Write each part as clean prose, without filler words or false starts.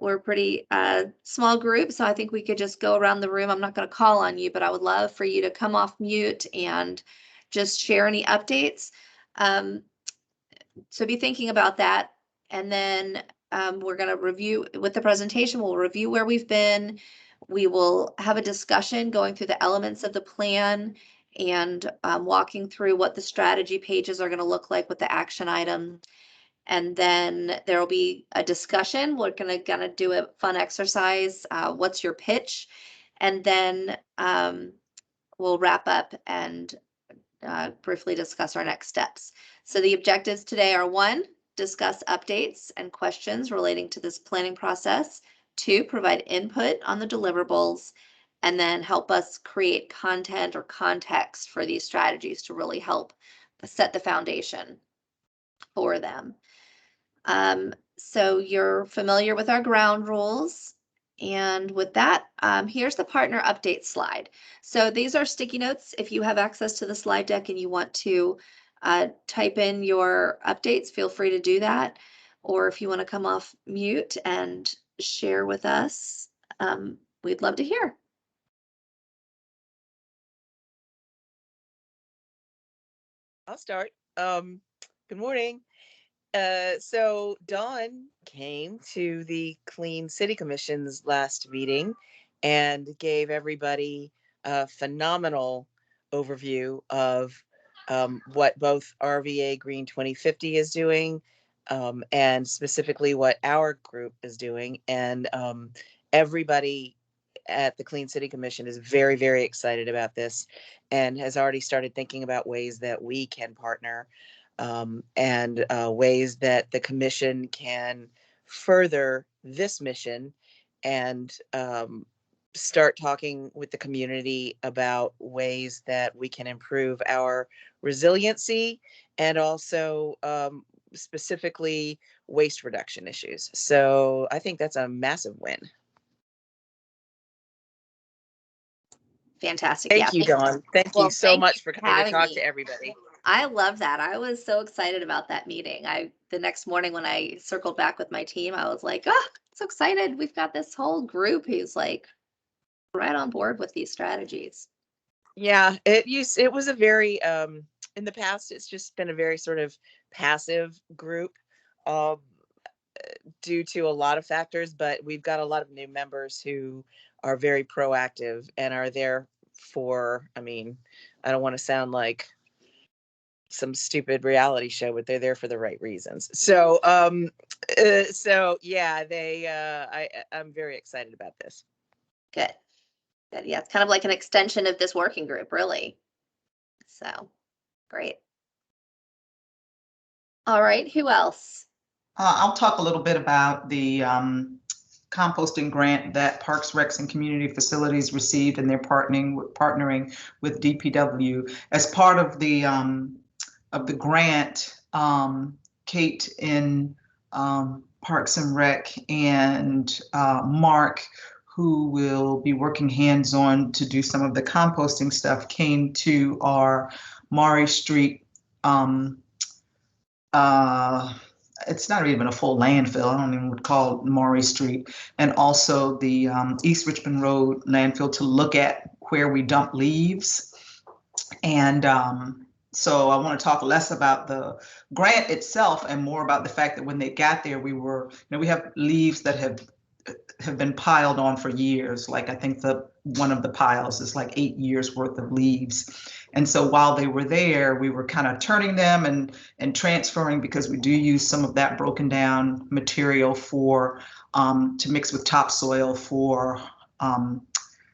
we're a pretty small group, so I think we could just go around the room. I'm not going to call on you, but I would love for you to come off mute and just share any updates. So be thinking about that. And then we're going to review with the presentation. We'll review where we've been. We will have a discussion going through the elements of the plan and walking through what the strategy pages are going to look like with the action item. And then there will be a discussion. We're gonna do a fun exercise. What's your pitch? And then we'll wrap up and briefly discuss our next steps. So the objectives today are: 1, discuss updates and questions relating to this planning process; 2, provide input on the deliverables; and then help us create content or context for these strategies to really help set the foundation for them. So you're familiar with our ground rules. And with that, here's the partner update slide. So these are sticky notes. If you have access to the slide deck and you want to type in your updates, feel free to do that. Or if you want to come off mute and share with us, we'd love to hear. I'll start. Good morning. So Dawn came to the Clean City Commission's last meeting and gave everybody a phenomenal overview of what both RVAgreen 2050 is doing, and specifically what our group is doing. And everybody at the Clean City Commission is very, very excited about this and has already started thinking about ways that we can partner, and ways that the commission can further this mission, and start talking with the community about ways that we can improve our resiliency and also specifically waste reduction issues. So I think that's a massive win. Fantastic. Thank you, Dawn. Thank you so much for coming to talk to everybody. I love that. I was so excited about that meeting. The next morning when I circled back with my team, I was like, oh, so excited. We've got this whole group who's like right on board with these strategies. Yeah, it was a very in the past, it's just been a very sort of passive group due to a lot of factors, but we've got a lot of new members who are very proactive and are there for, I mean, I don't want to sound like some stupid reality show, but they're there for the right reasons. So yeah, I'm very excited about this. Good. Yeah, it's kind of like an extension of this working group, really. So great. All right, who else? I'll talk a little bit about the composting grant that Parks, Recs, and Community Facilities received, and they're partnering with DPW as part of the grant. Kate in Parks and Rec and Mark, who will be working hands-on to do some of the composting stuff, came to our Maury Street. It's not even a full landfill. I don't even call it Maury Street, and also the East Richmond Road landfill to look at where we dump leaves. And so I want to talk less about the grant itself and more about the fact that when they got there, we have leaves that have been piled on for years. Like I think one of the piles is like 8 years worth of leaves. And so while they were there, we were kind of turning them and transferring, because we do use some of that broken down material for to mix with topsoil for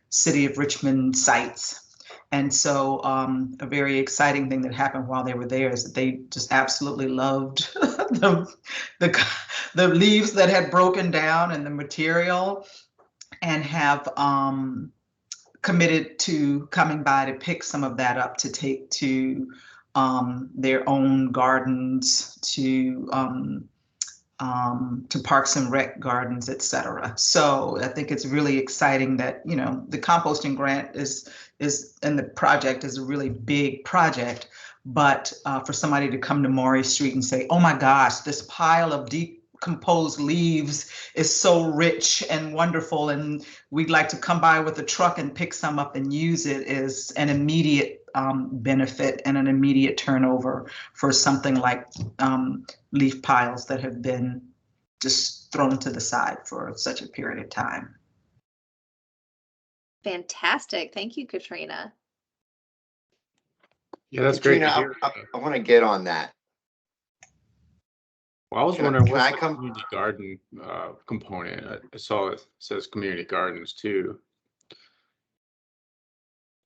City of Richmond sites. And so a very exciting thing that happened while they were there is that they just absolutely loved the leaves that had broken down and the material, and have committed to coming by to pick some of that up to take to their own gardens, to Parks and Rec gardens, et cetera. So I think it's really exciting that, the composting grant is and the project is a really big project, but for somebody to come to Maury Street and say, oh my gosh, this pile of composed leaves is so rich and wonderful, and we'd like to come by with a truck and pick some up and use it, is an immediate benefit and an immediate turnover for something like leaf piles that have been just thrown to the side for such a period of time. Fantastic. Thank you, Katrina. Yeah, that's Katrina, great to hear. I want to get on that. Well, I was Can I- wondering can what's I the come- community garden component? I saw it says community gardens too.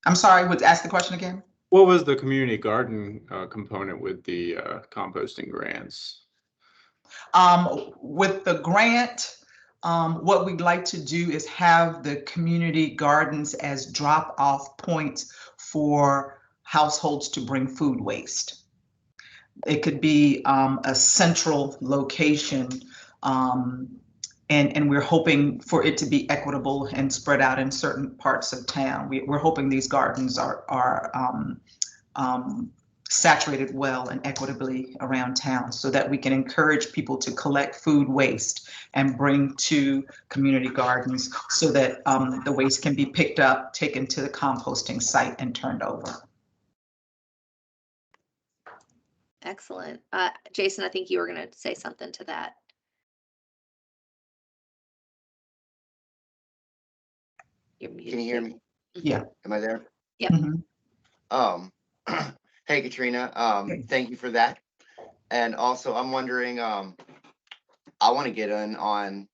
I'm sorry, would ask the question again? What was the community garden component with the composting grants? With the grant, what we'd like to do is have the community gardens as drop-off points for households to bring food waste. It could be a central location, and we're hoping for it to be equitable and spread out in certain parts of town. We're hoping these gardens are saturated well and equitably around town, so that we can encourage people to collect food waste and bring to community gardens, so that the waste can be picked up, taken to the composting site, and turned over. Excellent. Jason, I think you were going to say something to that. You're muted. Can you hear me? Yeah. Am I there? Yep. Mhm. Hey, Katrina, Hey. thank you for that. And also, I'm wondering, I want to get in on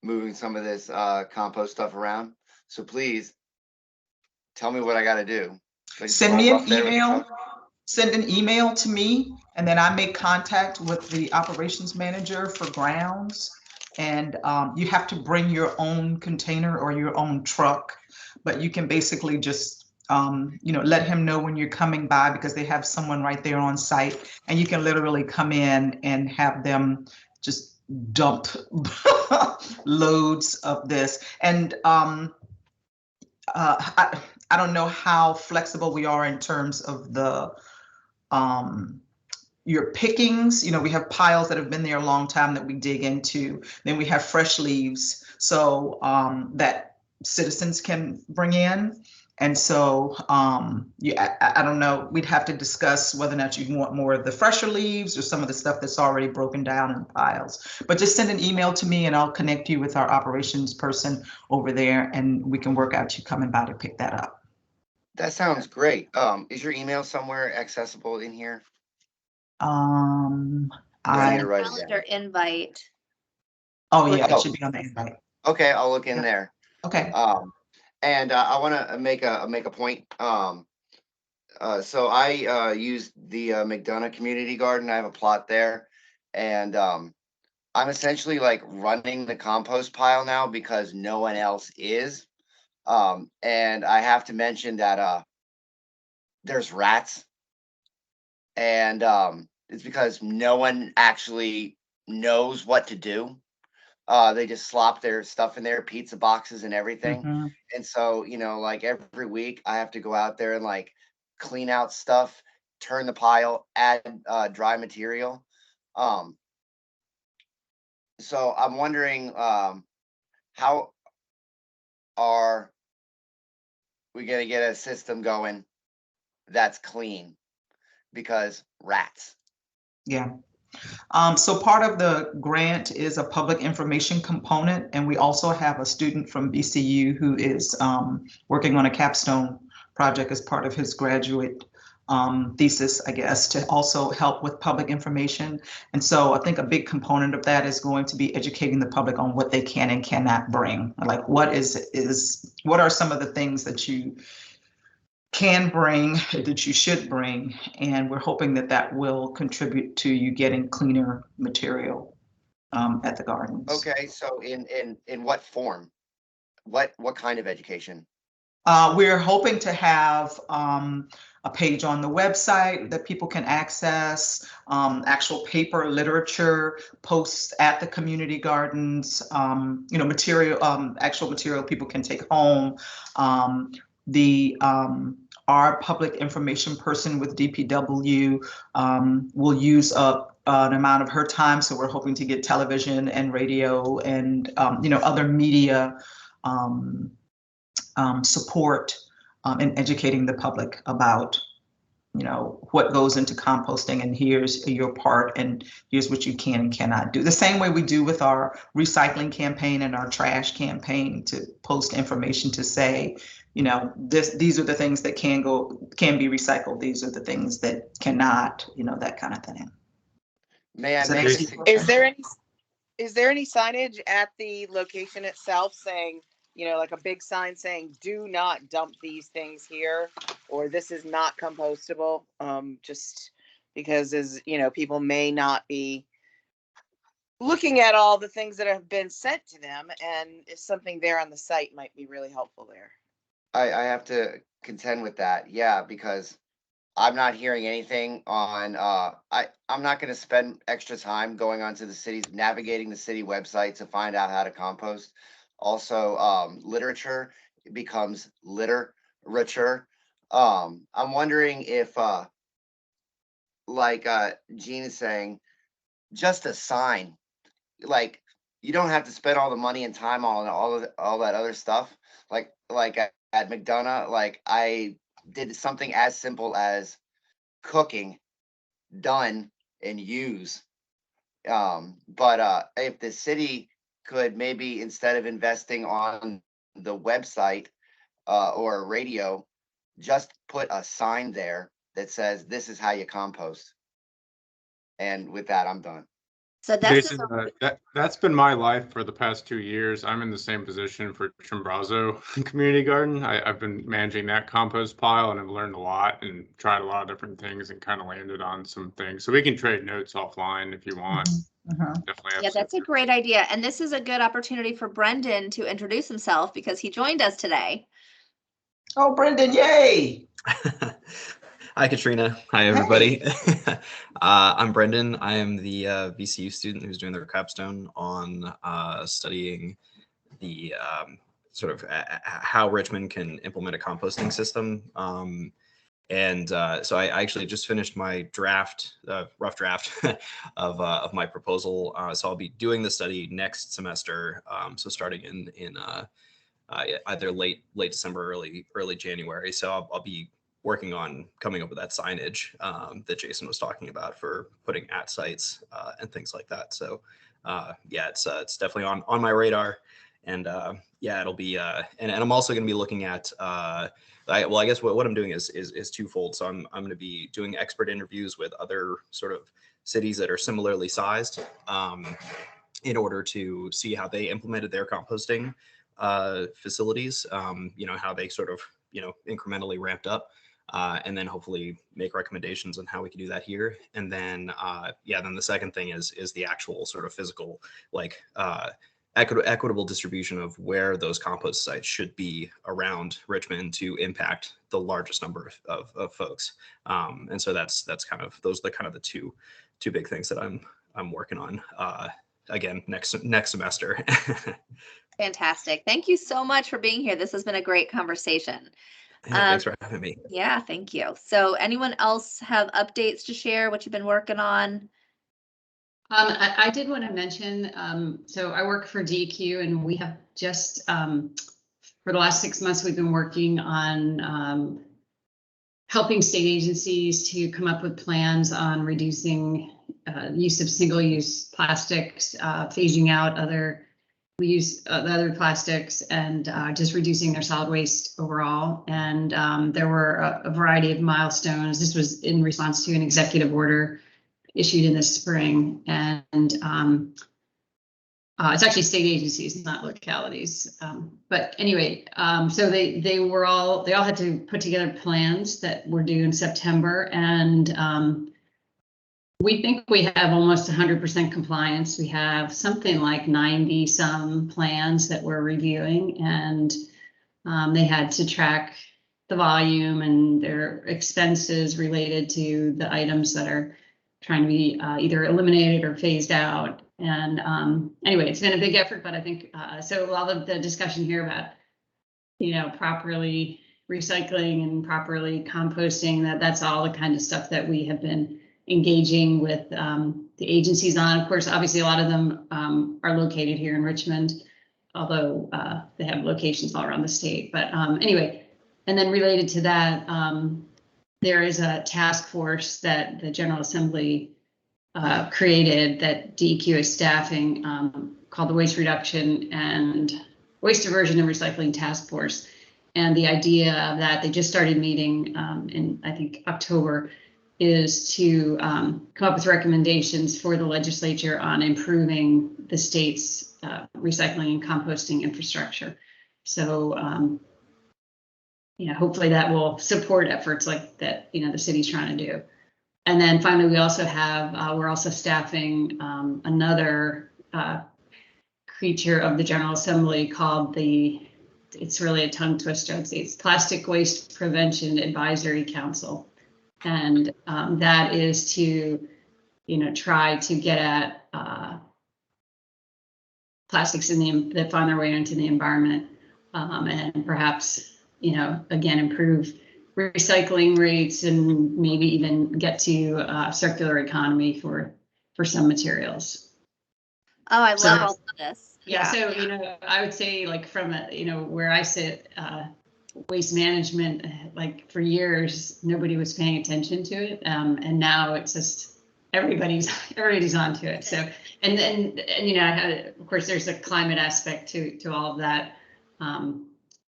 moving some of this compost stuff around. So please tell me what I got to do. Like, Send me roll an up there with the email. truck? Send an email to me, and then I make contact with the operations manager for grounds. And you have to bring your own container or your own truck, but you can basically just let him know when you're coming by, because they have someone right there on site, and you can literally come in and have them just dump loads of this. And I don't know how flexible we are in terms of the your pickings. We have piles that have been there a long time that we dig into. Then we have fresh leaves, so that citizens can bring in. And so I don't know, we'd have to discuss whether or not you want more of the fresher leaves or some of the stuff that's already broken down in piles. But just send an email to me and I'll connect you with our operations person over there, and we can work out you coming by to pick that up. That sounds great. Is your email somewhere accessible in here? I Do I need to write it Calendar down? invite. Oh yeah, it Oh. should be on the invite. Okay, I'll look in Yeah. there. Okay. And I want to make a point. So I use the McDonough Community Garden. I have a plot there, and I'm essentially like running the compost pile now because no one else is. And I have to mention that there's rats, and it's because no one actually knows what to do. They just slop their stuff in there, pizza boxes and everything. Mhm. And so, like every week I have to go out there and like clean out stuff, turn the pile, add dry material. So I'm wondering, how are we going to get a system going that's clean? Because rats. Yeah. So part of the grant is a public information component, and we also have a student from BCU who is working on a capstone project as part of his graduate thesis, I guess, to also help with public information. And so I think a big component of that is going to be educating the public on what they can and cannot bring. Like what are some of the things that you can bring, that you should bring, and we're hoping that that will contribute to you getting cleaner material at the gardens. Okay, so in what form? What kind of education? We're hoping to have a page on the website that people can access, actual paper literature, posts at the community gardens, material, actual material people can take home. The our public information person with DPW will use up an amount of her time. So we're hoping to get television and radio and, other media support in educating the public about, what goes into composting, and here's your part, and here's what you can and cannot do. The same way we do with our recycling campaign and our trash campaign, to post information to say, these are the things that can be recycled. These are the things that cannot, that kind of thing. May I Is that make a easy? suggestion? Is there any signage at the location itself saying, like a big sign saying, do not dump these things here, or this is not compostable? Just because, as people may not be looking at all the things that have been sent to them, and if something there on the site might be really helpful there. I have to contend with that. Yeah, because I'm not hearing anything on, I'm not going to spend extra time going onto the city's, navigating the city website to find out how to compost. Also, literature becomes literature. I'm wondering if, like Jean is saying, just a sign, like you don't have to spend all the money and time on all that other stuff. Like at McDonough, like I did something as simple as cooking, done, and use. But if the city could maybe, instead of investing on the website or radio, just put a sign there that says, this is how you compost. And with that, I'm done. So that's Jason, that's been my life for the past 2 years. I'm in the same position for Chimborazo Community Garden. I've been managing that compost pile, and I've learned a lot and tried a lot of different things and kind of landed on some things. So we can trade notes offline if you want. Definitely. yeah, that's a great idea. And this is a good opportunity for Brendan to introduce himself, because he joined us today. Oh, Brendan, yay! Hi, Katrina. Hi, everybody. Hey. I'm Brendan. I am the VCU student who's doing their capstone on studying the sort of how Richmond can implement a composting system. So I actually just finished my rough draft of my proposal. So I'll be doing the study next semester. So starting in either late December, early January. So I'll be working on coming up with that signage that Jason was talking about for putting at sites and things like that. So yeah, it's definitely on my radar, and yeah, it'll be and I'm also going to be looking at I guess what I'm doing is twofold. So I'm going to be doing expert interviews with other sort of cities that are similarly sized in order to see how they implemented their composting facilities, how they sort of incrementally ramped up. And then hopefully make recommendations on how we can do that here. And then, then the second thing is the actual sort of physical, like equitable distribution of where those compost sites should be around Richmond to impact the largest number of folks. And so that's kind of, those are kind of the two big things that I'm working on. Again, next semester. Fantastic. Thank you so much for being here. This has been a great conversation. Yeah, thanks for having me. Yeah, thank you. So anyone else have updates to share, what you've been working on? I did want to mention, so I work for DEQ, and we have just, for the last 6 months, we've been working on helping state agencies to come up with plans on reducing use of single-use plastics, phasing out other plastics, and just reducing their solid waste overall. And there were a variety of milestones. This was in response to an executive order issued in the spring, and it's actually state agencies, not localities. But anyway, so they all had to put together plans that were due in September, and we think we have almost 100% compliance. We have something like 90 some plans that we're reviewing, and they had to track the volume and their expenses related to the items that are trying to be either eliminated or phased out. And anyway, it's been a big effort, but I think so a lot of the discussion here about properly recycling and properly composting, that's all the kind of stuff that we have been engaging with the agencies on. Of course, obviously, a lot of them are located here in Richmond, although they have locations all around the state. But anyway, and then related to that, there is a task force that the General Assembly created that DEQ is staffing called the Waste Reduction and Waste Diversion and Recycling Task Force. And the idea of that, they just started meeting in, I think, October, is to come up with recommendations for the legislature on improving the state's recycling and composting infrastructure. So, hopefully that will support efforts like that, the city's trying to do. And then finally, we also have, we're also staffing another creature of the General Assembly called it's really a tongue twister. It's Plastic Waste Prevention Advisory Council. And that is to, try to get at plastics that find their way into the environment, and perhaps, again, improve recycling rates and maybe even get to circular economy for some materials. Oh, I love all of this. Yeah. So, I would say, like, from where I sit, waste management, like, for years, nobody was paying attention to it. And now it's just everybody's onto it. So, and of course, there's a climate aspect to all of that.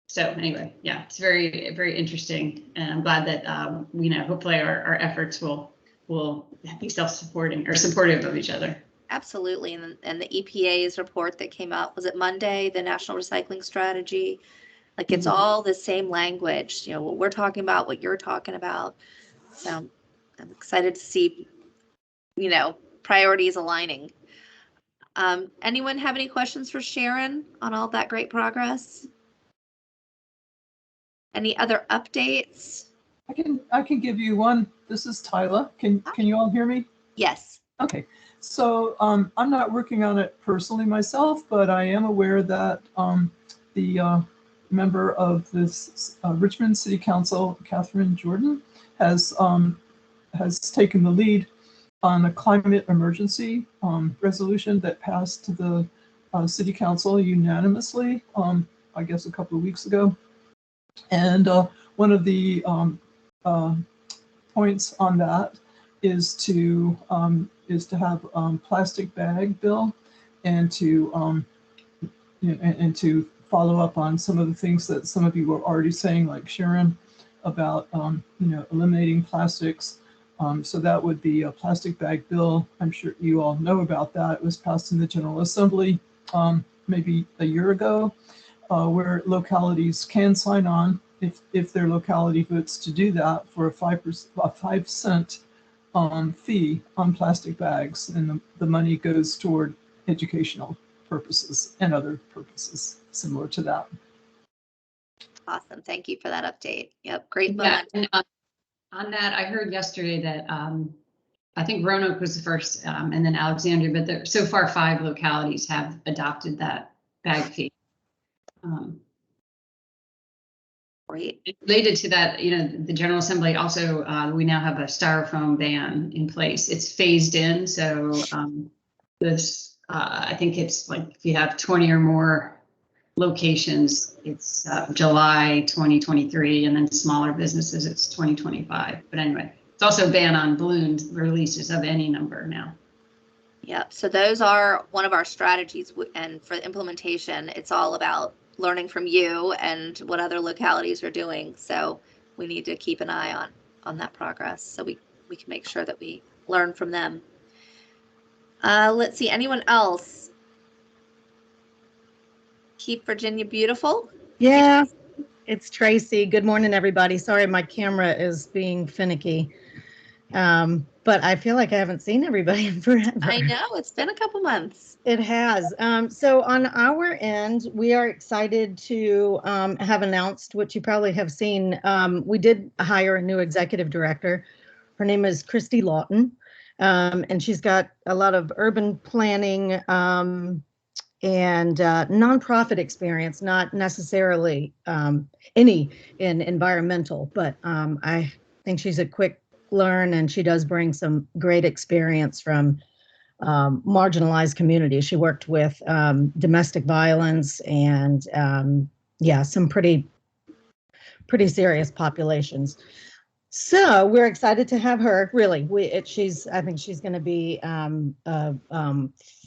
So anyway, yeah, it's very, very interesting. And I'm glad that, hopefully our efforts will be self-supporting or supportive of each other. Absolutely. And the EPA's report that came out, was it Monday, the National Recycling Strategy? Like, it's all the same language, what we're talking about, what you're talking about. So I'm excited to see, priorities aligning. Anyone have any questions for Sharon on all that great progress? Any other updates? I can give you one. This is Tyla. Can you all hear me? Yes. Okay. So I'm not working on it personally myself, but I am aware that the member of this Richmond City Council, Catherine Jordan, has taken the lead on a climate emergency resolution that passed the City Council unanimously, I guess a couple of weeks ago. And one of the points on that is to have plastic bag bill, and to follow up on some of the things that some of you were already saying, like Sharon, about eliminating plastics. So that would be a plastic bag bill. I'm sure you all know about that. It was passed in the General Assembly maybe a year ago, where localities can sign on if their locality votes to do that for a 5 cent fee on plastic bags, and the money goes toward educational purposes and other purposes similar to that. Awesome. Thank you for that update. Yep. Great. Yeah, and on that, I heard yesterday that I think Roanoke was the first, and then Alexandria, but so far 5 localities have adopted that bag fee. Great. Related to that, the General Assembly also, we now have a Styrofoam ban in place. It's phased in, so this, I think it's like if you have 20 or more locations, it's July 2023, and then smaller businesses, it's 2025. But anyway, it's also a ban on balloon releases of any number now. Yep. So those are one of our strategies, and for the implementation, it's all about learning from you and what other localities are doing. So we need to keep an eye on that progress, so we can make sure that we learn from them. Let's see, anyone else? Keep Virginia Beautiful. Yeah, it's Tracy. Good morning, everybody. Sorry, my camera is being finicky. But I feel like I haven't seen everybody in forever. I know, it's been a couple months. It has. So on our end, we are excited to have announced, what you probably have seen, we did hire a new executive director. Her name is Christy Lawton, and she's got a lot of urban planning and nonprofit experience, not necessarily any in environmental, but I think she's a quick learn, and she does bring some great experience from marginalized communities. She worked with domestic violence and yeah, some pretty serious populations. So we're excited to have her. Really, I think she's going to be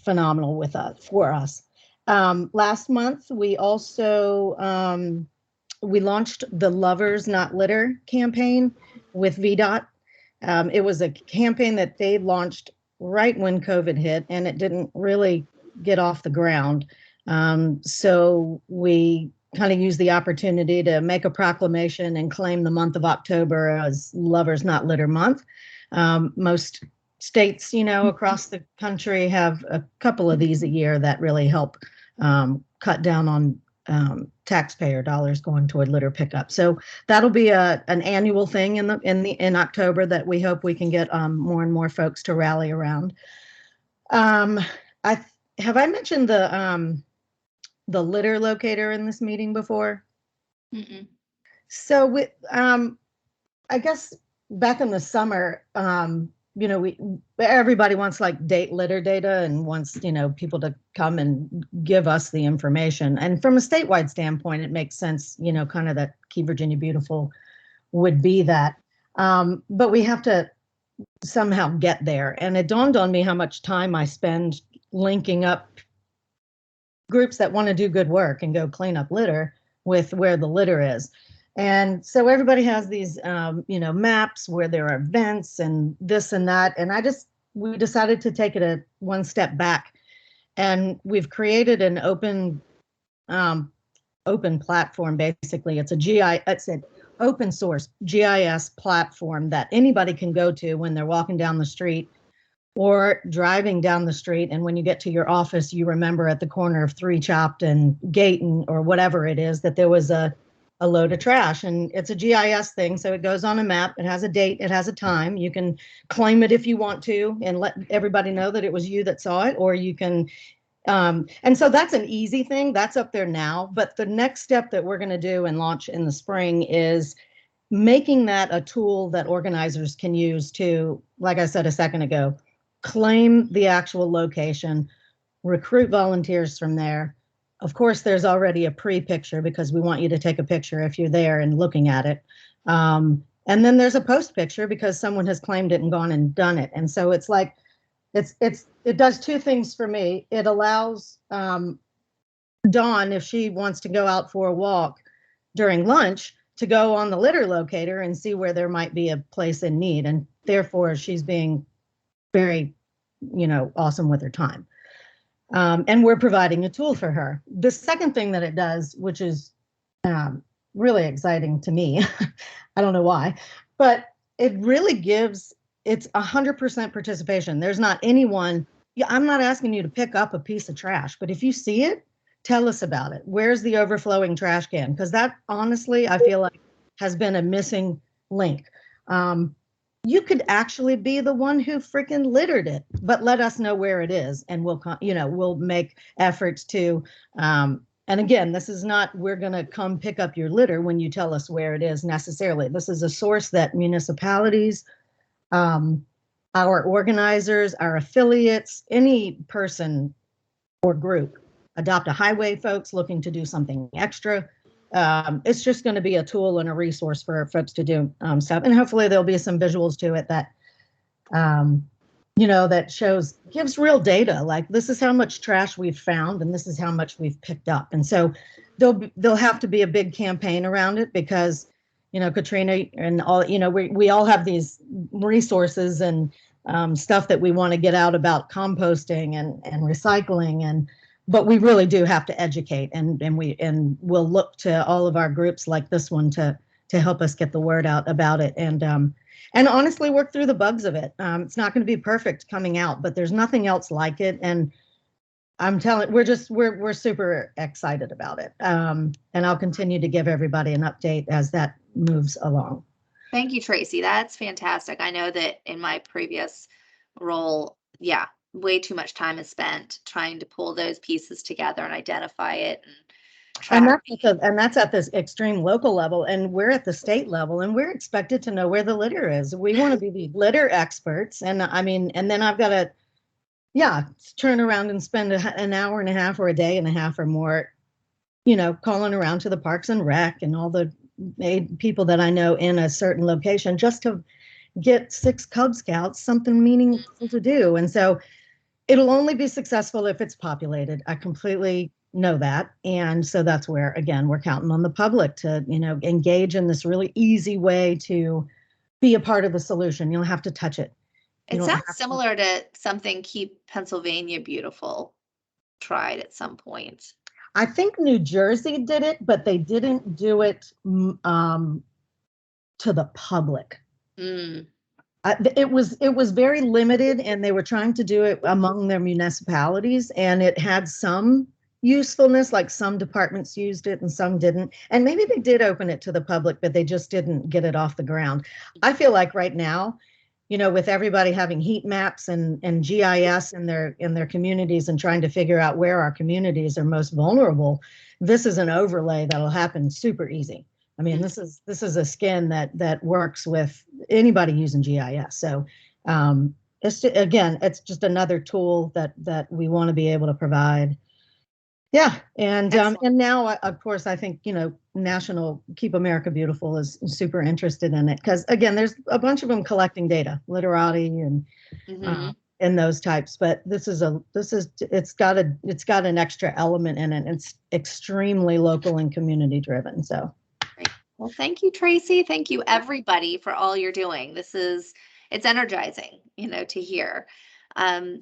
phenomenal with for us. Last month, we also we launched the Lovers Not Litter campaign with VDOT. It was a campaign that they launched right when COVID hit, and it didn't really get off the ground. So we kind of used the opportunity to make a proclamation and claim the month of October as Lovers Not Litter Month. Most states, across the country have a couple of these a year that really help cut down on taxpayer dollars going toward litter pickup. So that'll be an annual thing in October that we hope we can get more and more folks to rally around. Have I mentioned the litter locator in this meeting before? Mm-mm. So I guess back in the summer, everybody wants like litter data and wants, people to come and give us the information. And from a statewide standpoint, it makes sense, kind of that Keep Virginia Beautiful would be that. But we have to somehow get there. And it dawned on me how much time I spend linking up groups that want to do good work and go clean up litter with where the litter is. And so everybody has these, maps where there are events and this and that. And we decided to take it one step back, and we've created an open platform. Basically, it's an open source GIS platform that anybody can go to when they're walking down the street or driving down the street. And when you get to your office, you remember at the corner of 3 Chopped and Gayton or whatever it is that there was a load of trash, and it's a GIS thing. So it goes on a map. It has a date. It has a time. You can claim it if you want to and let everybody know that it was you that saw it, or you can. And so that's an easy thing. That's up there now. But the next step that we're going to do and launch in the spring is making that a tool that organizers can use to, like I said a second ago, claim the actual location, recruit volunteers from there. Of course, there's already a pre-picture because we want you to take a picture if you're there and looking at it. And then there's a post picture because someone has claimed it and gone and done it. And so it's like, it does 2 things for me. It allows Dawn, if she wants to go out for a walk during lunch, to go on the litter locator and see where there might be a place in need. And therefore, she's being very, awesome with her time. And we're providing a tool for her. The second thing that it does, which is really exciting to me, I don't know why, but it really it's 100% participation. There's not anyone, I'm not asking you to pick up a piece of trash, but if you see it, tell us about it. Where's the overflowing trash can? Because that, honestly, I feel like has been a missing link. You could actually be the one who freaking littered it, but let us know where it is, and we'll make efforts to. And again, this is not, we're going to come pick up your litter when you tell us where it is necessarily. This is a source that municipalities, our organizers, our affiliates, any person or group, Adopt a Highway folks looking to do something extra. It's just going to be a tool and a resource for folks to do stuff. And hopefully there'll be some visuals to it that, that gives real data. Like, this is how much trash we've found and this is how much we've picked up. And so there'll have to be a big campaign around it because, Katrina and all, we all have these resources and stuff that we want to get out about composting and recycling, but we really do have to educate, and we'll look to all of our groups like this one to help us get the word out about it, and honestly work through the bugs of it. It's not going to be perfect coming out, but there's nothing else like it, and I'm telling, we're super excited about it, and I'll continue to give everybody an update as that moves along. Thank you, Tracy. That's fantastic. I know that in my previous role, way too much time is spent trying to pull those pieces together and identify it and And track. that's at this extreme local level, and we're at the state level, and we're expected to know where the litter is. We want to be the litter experts, and I mean, and then I've got to, turn around and spend an hour and a half or a day and a half or more, calling around to the Parks and Rec and all the people that I know in a certain location just to get 6 Cub Scouts something meaningful to do. And so it'll only be successful if it's populated. I completely know that. And so that's where, again, we're counting on the public to, engage in this really easy way to be a part of the solution. You don't have to touch it. It sounds similar to something Keep Pennsylvania Beautiful tried at some point. I think New Jersey did it, but they didn't do it to the public. It was very limited, and they were trying to do it among their municipalities, and it had some usefulness, like some departments used it and some didn't. And maybe they did open it to the public, but they just didn't get it off the ground. I feel like right now, with everybody having heat maps and GIS in their communities and trying to figure out where our communities are most vulnerable, this is an overlay that'll happen super easy. I mean, this is a skin that works with anybody using GIS. So it's just, again, it's just another tool that we want to be able to provide. Yeah, and now, of course, I think National Keep America Beautiful is super interested in it because, again, there's a bunch of them collecting data, literati and those types. But it's got an extra element in it. It's extremely local and community driven. So. Well, thank you, Tracy. Thank you, everybody, for all you're doing. It's energizing, to hear.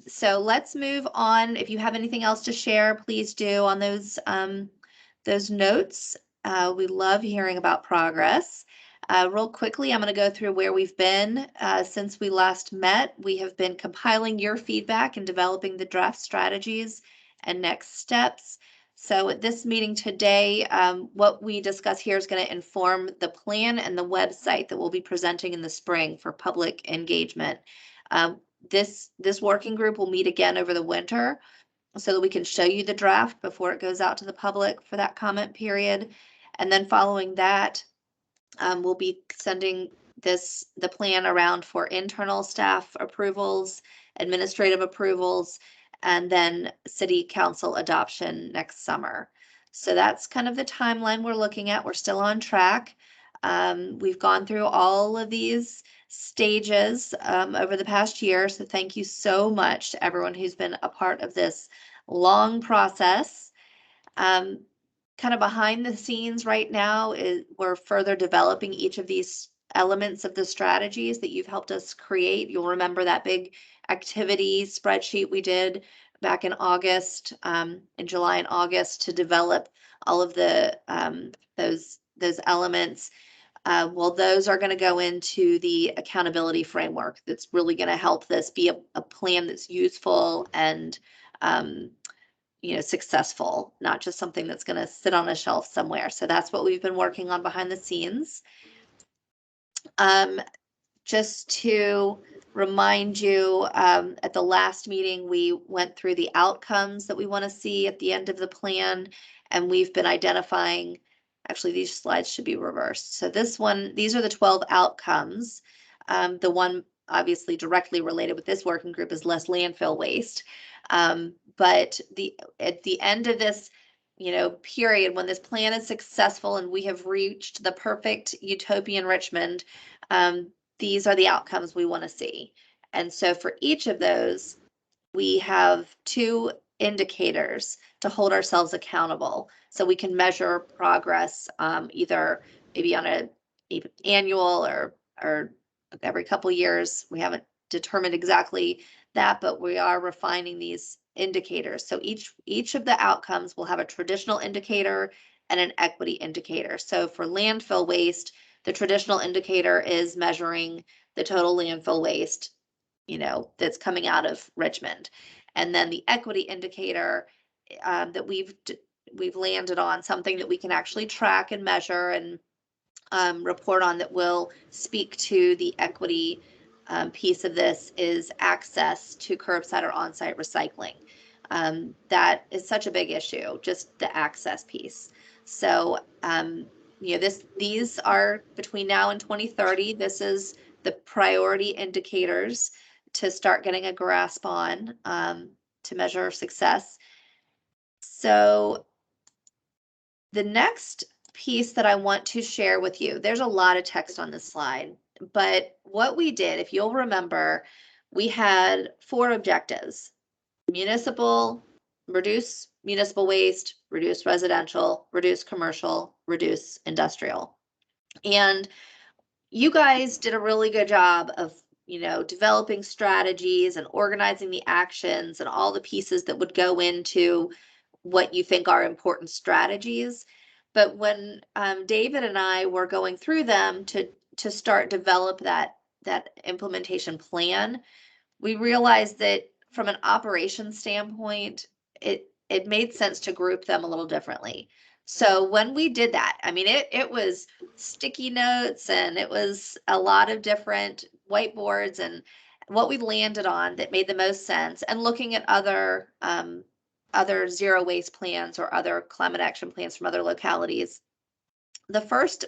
So let's move on. If you have anything else to share, please do on those notes. We love hearing about progress. Real quickly, I'm going to go through where we've been since we last met. We have been compiling your feedback and developing the draft strategies and next steps. So at this meeting today, what we discuss here is going to inform the plan and the website that we'll be presenting in the spring for public engagement. This working group will meet again over the winter so that we can show you the draft before it goes out to the public for that comment period. And then following that, we'll be sending the plan around for internal staff approvals, administrative approvals, and then city council adoption next summer. So that's kind of the timeline we're looking at. We're still on track. We've gone through all of these stages over the past year. So thank you so much to everyone who's been a part of this long process. Kind of behind the scenes right now we're further developing each of these elements of the strategies that you've helped us create. You'll remember that big activity spreadsheet we did back in August, in July and August, to develop all of the those elements. Well, those are going to go into the accountability framework that's really going to help this be a plan that's useful and successful, not just something that's going to sit on a shelf somewhere. So that's what we've been working on behind the scenes. Just to remind you, at the last meeting, we went through the outcomes that we want to see at the end of the plan, and we've been identifying, actually these slides should be reversed. So these are the 12 outcomes. The one obviously directly related with this working group is less landfill waste. But at the end of this, period, when this plan is successful and we have reached the perfect utopian Richmond, these are the outcomes we want to see. And so for each of those, we have 2 indicators to hold ourselves accountable so we can measure progress, either maybe on an annual or every couple years. We haven't determined exactly that, but we are refining these indicators. So each of the outcomes will have a traditional indicator and an equity indicator. So for landfill waste, the traditional indicator is measuring the total landfill waste, that's coming out of Richmond. And then the equity indicator that we've landed on, something that we can actually track and measure and report on, that will speak to the equity piece of this is access to curbside or on-site recycling. That is such a big issue, just the access piece. So, these are between now and 2030. This is the priority indicators to start getting a grasp on, to measure success. So the next piece that I want to share with you, there's a lot of text on this slide, but what we did, if you'll remember, we had 4 objectives: municipal, reduce municipal waste, reduce residential, reduce commercial, reduce industrial. And you guys did a really good job of, developing strategies and organizing the actions and all the pieces that would go into what you think are important strategies. But when David and I were going through them to start develop that implementation plan, we realized that from an operations standpoint, it made sense to group them a little differently. So when we did that, I mean, it was sticky notes and it was a lot of different whiteboards, and what we landed on that made the most sense, and looking at other zero waste plans or other climate action plans from other localities. The first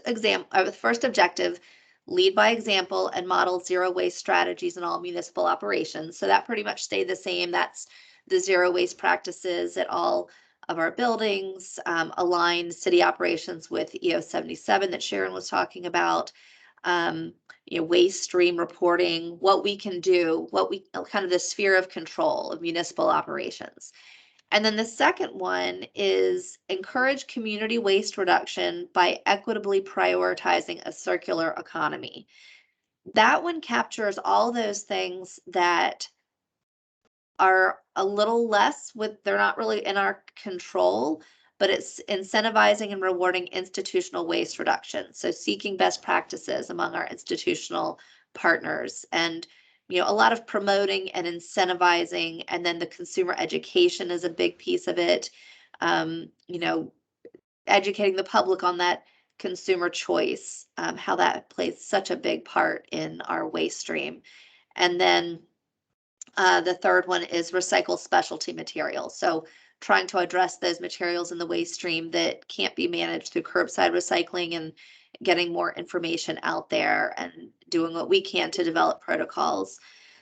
objective: lead by example and model zero waste strategies in all municipal operations. So that pretty much stayed the same. That's the zero waste practices at all of our buildings, align city operations with EO 77 that Sharon was talking about, waste stream reporting, what we can do, kind of the sphere of control of municipal operations. And then the second one is encourage community waste reduction by equitably prioritizing a circular economy. That one captures all those things that are a little less they're not really in our control, but it's incentivizing and rewarding institutional waste reduction. So seeking best practices among our institutional partners, and a lot of promoting and incentivizing, and then the consumer education is a big piece of it. Educating the public on that consumer choice, how that plays such a big part in our waste stream. And then the third one is recycle specialty materials. So trying to address those materials in the waste stream that can't be managed through curbside recycling, and getting more information out there and doing what we can to develop protocols.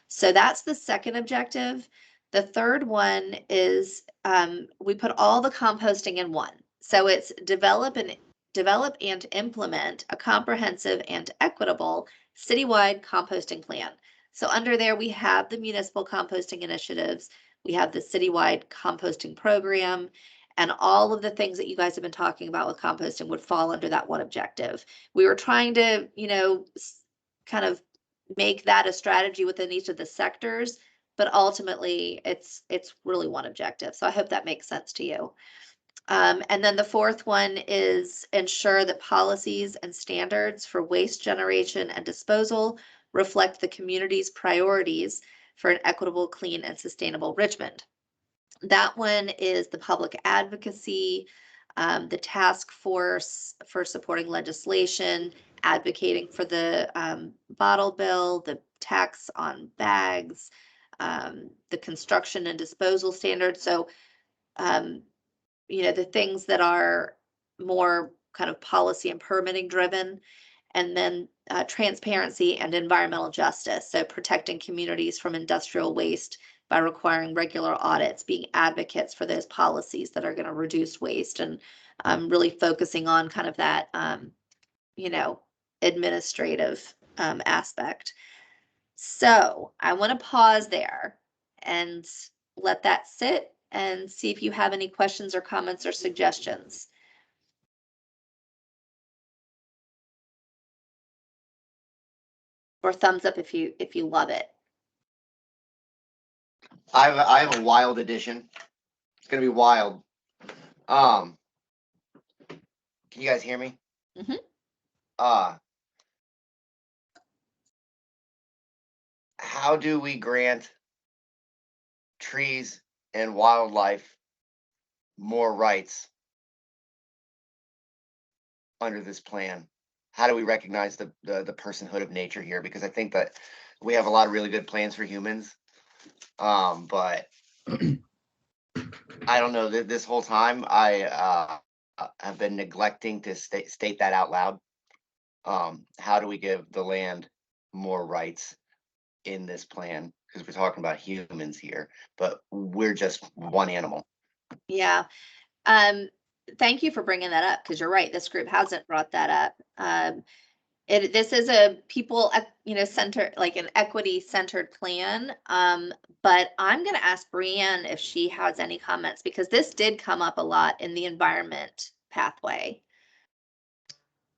So that's the second objective. The third one is we put all the composting in one. So it's develop and implement a comprehensive and equitable citywide composting plan. So under there, we have the municipal composting initiatives, we have the citywide composting program, and all of the things that you guys have been talking about with composting would fall under that one objective. We were trying to, kind of make that a strategy within each of the sectors, but ultimately it's really one objective. So I hope that makes sense to you. And then the fourth one is ensure that policies and standards for waste generation and disposal reflect the community's priorities for an equitable, clean, and sustainable Richmond. That one is the public advocacy, the task force for supporting legislation, advocating for the bottle bill, the tax on bags, the construction and disposal standards. So, the things that are more kind of policy and permitting driven, and then transparency and environmental justice. So protecting communities from industrial waste by requiring regular audits, being advocates for those policies that are going to reduce waste, and really focusing on kind of that, administrative aspect. So I want to pause there and let that sit and see if you have any questions or comments or suggestions. Or thumbs up if you love it. I have a wild edition. It's gonna be wild. Can you guys hear me? Mm-hmm. How do we grant trees and wildlife more rights under this plan? How do we recognize the personhood of nature here? Because I think that we have a lot of really good plans for humans. But I don't know that this whole time I have been neglecting to state that out loud. How do we give the land more rights in this plan? Because we're talking about humans here, but we're just one animal. Yeah. Thank you for bringing that up, because you're right. This group hasn't brought that up. This is a center, like an equity centered plan. But I'm going to ask Brianne if she has any comments, because this did come up a lot in the environment pathway.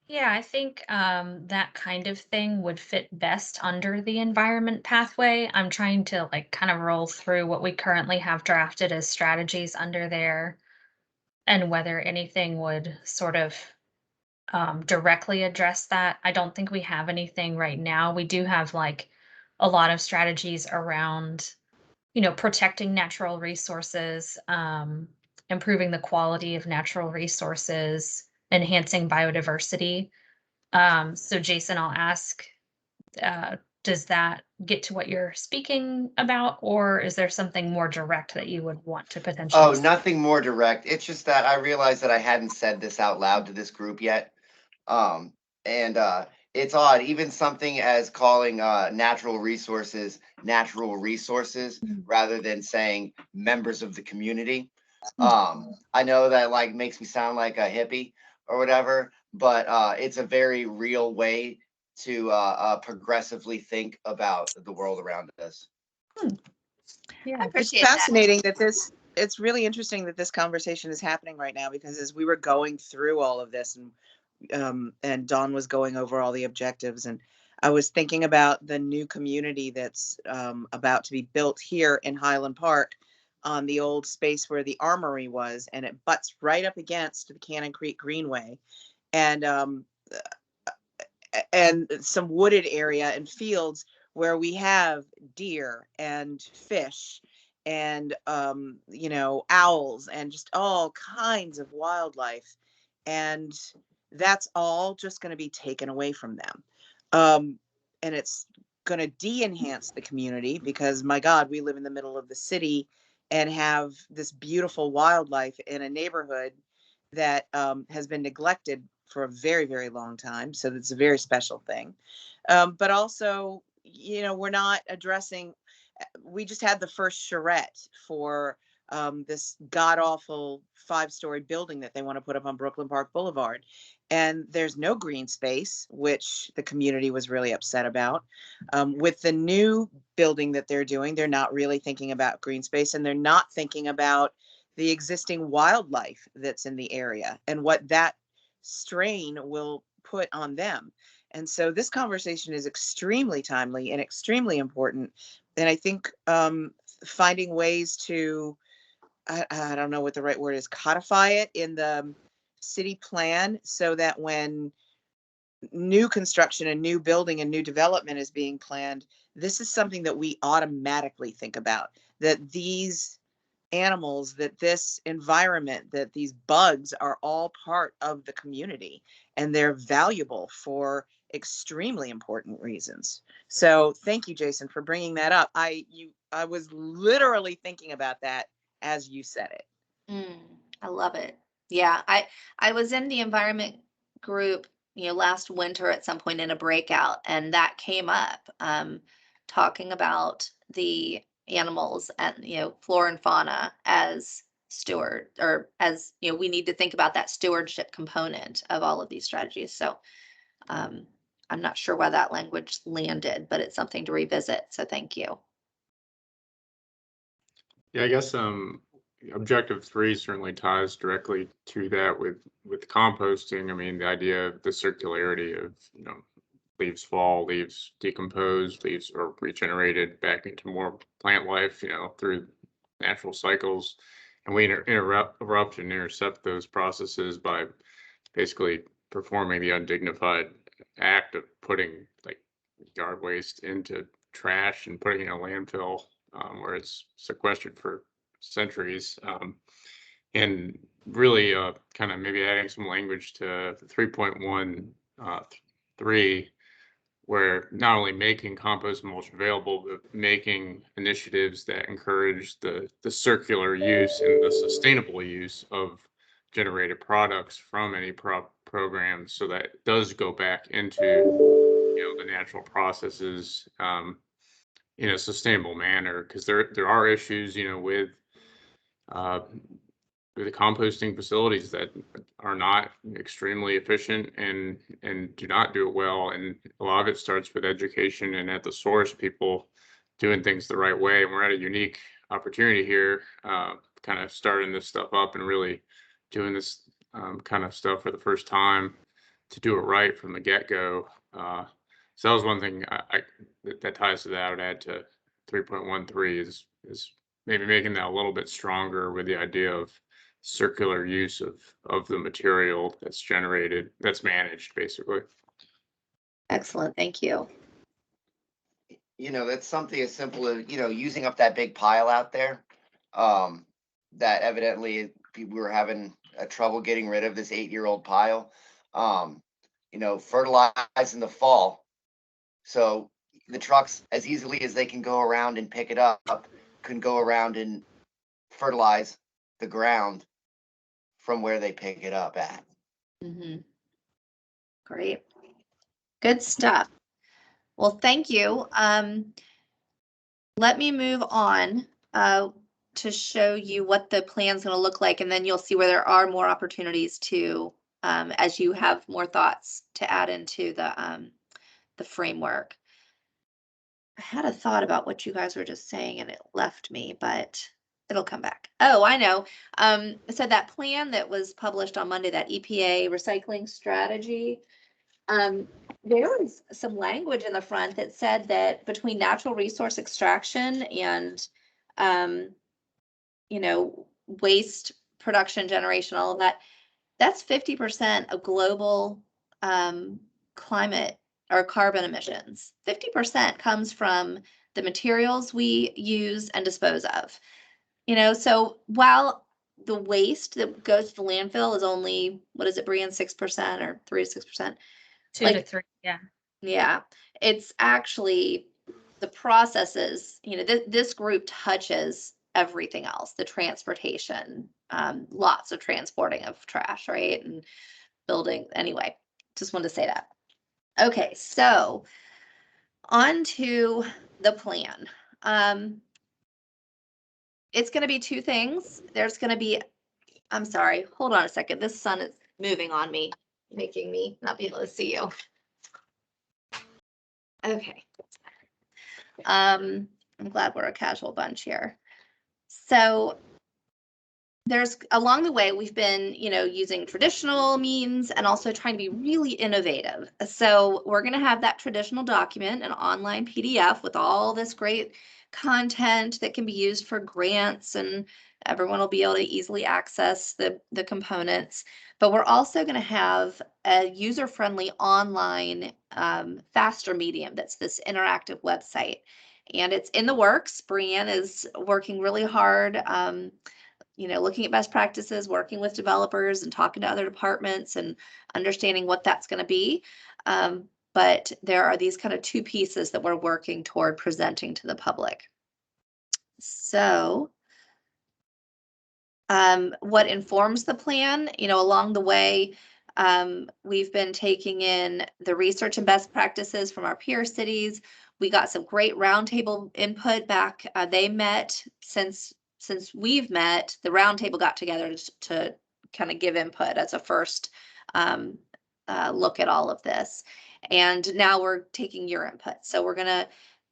Yeah, I think that kind of thing would fit best under the environment pathway. I'm trying to like kind of roll through what we currently have drafted as strategies under there and whether anything would sort of directly address that. I don't think we have anything right now. We do have like a lot of strategies around, protecting natural resources, improving the quality of natural resources, enhancing biodiversity. So Jason, I'll ask, does that get to what you're speaking about, or is there something more direct that you would want to potentially Oh, say? nothing more direct. It's just that I realized that I hadn't said this out loud to this group yet. And it's odd, even something as calling natural resources rather than saying members of the community. I know that like makes me sound like a hippie or whatever, but it's a very real way to progressively think about the world around us. Yeah, I It's appreciate that. fascinating that it's really interesting that this conversation is happening right now, because as we were going through all of this and Dawn was going over all the objectives, and I was thinking about the new community that's about to be built here in Highland Park on the old space where the armory was, and it butts right up against the Cannon Creek Greenway, and some wooded area and fields where we have deer and fish and owls and just all kinds of wildlife, and that's all just going to be taken away from them. And it's going to de-enhance the community, because my God, we live in the middle of the city and have this beautiful wildlife in a neighborhood that has been neglected for a very, very long time. So that's a very special thing. But also, we're not addressing, we just had the first charrette for this god awful 5-story building that they want to put up on Brooklyn Park Boulevard. And there's no green space, which the community was really upset about. With the new building that they're doing, they're not really thinking about green space, and they're not thinking about the existing wildlife that's in the area and what that strain will put on them. And so this conversation is extremely timely and extremely important. And I think finding ways to, I don't know what the right word is, codify it in the city plan, so that when new construction and new building and new development is being planned, this is something that we automatically think about, that these animals, that this environment, that these bugs are all part of the community, and they're valuable for extremely important reasons. So thank you, Jason, for bringing that up. I was literally thinking about that as you said it. I love it. Yeah, I was in the environment group, last winter at some point in a breakout, and that came up, talking about the animals and, flora and fauna as steward, or as, we need to think about that stewardship component of all of these strategies. So, I'm not sure why that language landed, but it's something to revisit. So thank you. Yeah, I guess objective 3 certainly ties directly to that with composting. I mean, the idea of the circularity of, leaves fall, leaves decompose, leaves are regenerated back into more plant life, through natural cycles. And we interrupt and intercept those processes by basically performing the undignified act of putting like yard waste into trash and putting it in a landfill, where it's sequestered for centuries. And really kind of maybe adding some language to 3.1 3, where not only making compost mulch available, but making initiatives that encourage the circular use and the sustainable use of generated products from any programs, so that it does go back into the natural processes in a sustainable manner. Because there are issues with the composting facilities that are not extremely efficient and do not do it well. And a lot of it starts with education and at the source, people doing things the right way. And we're at a unique opportunity here, kind of starting this stuff up and really doing this kind of stuff for the first time to do it right from the get-go. So that was one thing that ties to that. I would add to 3.13 is maybe making that a little bit stronger with the idea of circular use of the material that's generated, that's managed, basically. Excellent, thank you. That's something as simple as, using up that big pile out there. That evidently people were having trouble getting rid of this 8-year-old pile. Fertilize in the fall. So the trucks, as easily as they can go around and pick it up, can go around and fertilize the ground from where they pick it up at. Mm-hmm. Great. Good stuff. Well, thank you. Let me move on to show you what the plan's going to look like, and then you'll see where there are more opportunities to, as you have more thoughts to add into the framework. I had a thought about what you guys were just saying and it left me, but it'll come back. Oh, I know. So that plan that was published on Monday, that EPA recycling strategy, there was some language in the front that said that between natural resource extraction and, waste production, generation, all of that, that's 50% of global climate or carbon emissions. 50% comes from the materials we use and dispose of. So while the waste that goes to the landfill is only, what is it, Brian, 6% or 3 to 6%? 2 to 3, yeah. Yeah, it's actually the processes, this group touches everything else, the transportation, lots of transporting of trash, right? And building, anyway, just wanted to say that. Okay, so on to the plan. It's going to be two things. There's going to be, I'm sorry, hold on a second. This sun is moving on me, making me not be able to see you. Okay. I'm glad we're a casual bunch here. So there's, along the way, we've been, using traditional means and also trying to be really innovative. So we're going to have that traditional document, an online PDF with all this great content that can be used for grants, and everyone will be able to easily access the components. But we're also going to have a user-friendly online faster medium that's this interactive website. And it's in the works. Brianne is working really hard, looking at best practices, working with developers and talking to other departments and understanding what that's going to be. But there are these kind of two pieces that we're working toward presenting to the public. So what informs the plan, along the way, we've been taking in the research and best practices from our peer cities. We got some great roundtable input back. They met since we've met, the roundtable got together to kind of give input as a first look at all of this. And now we're taking your input. So we're going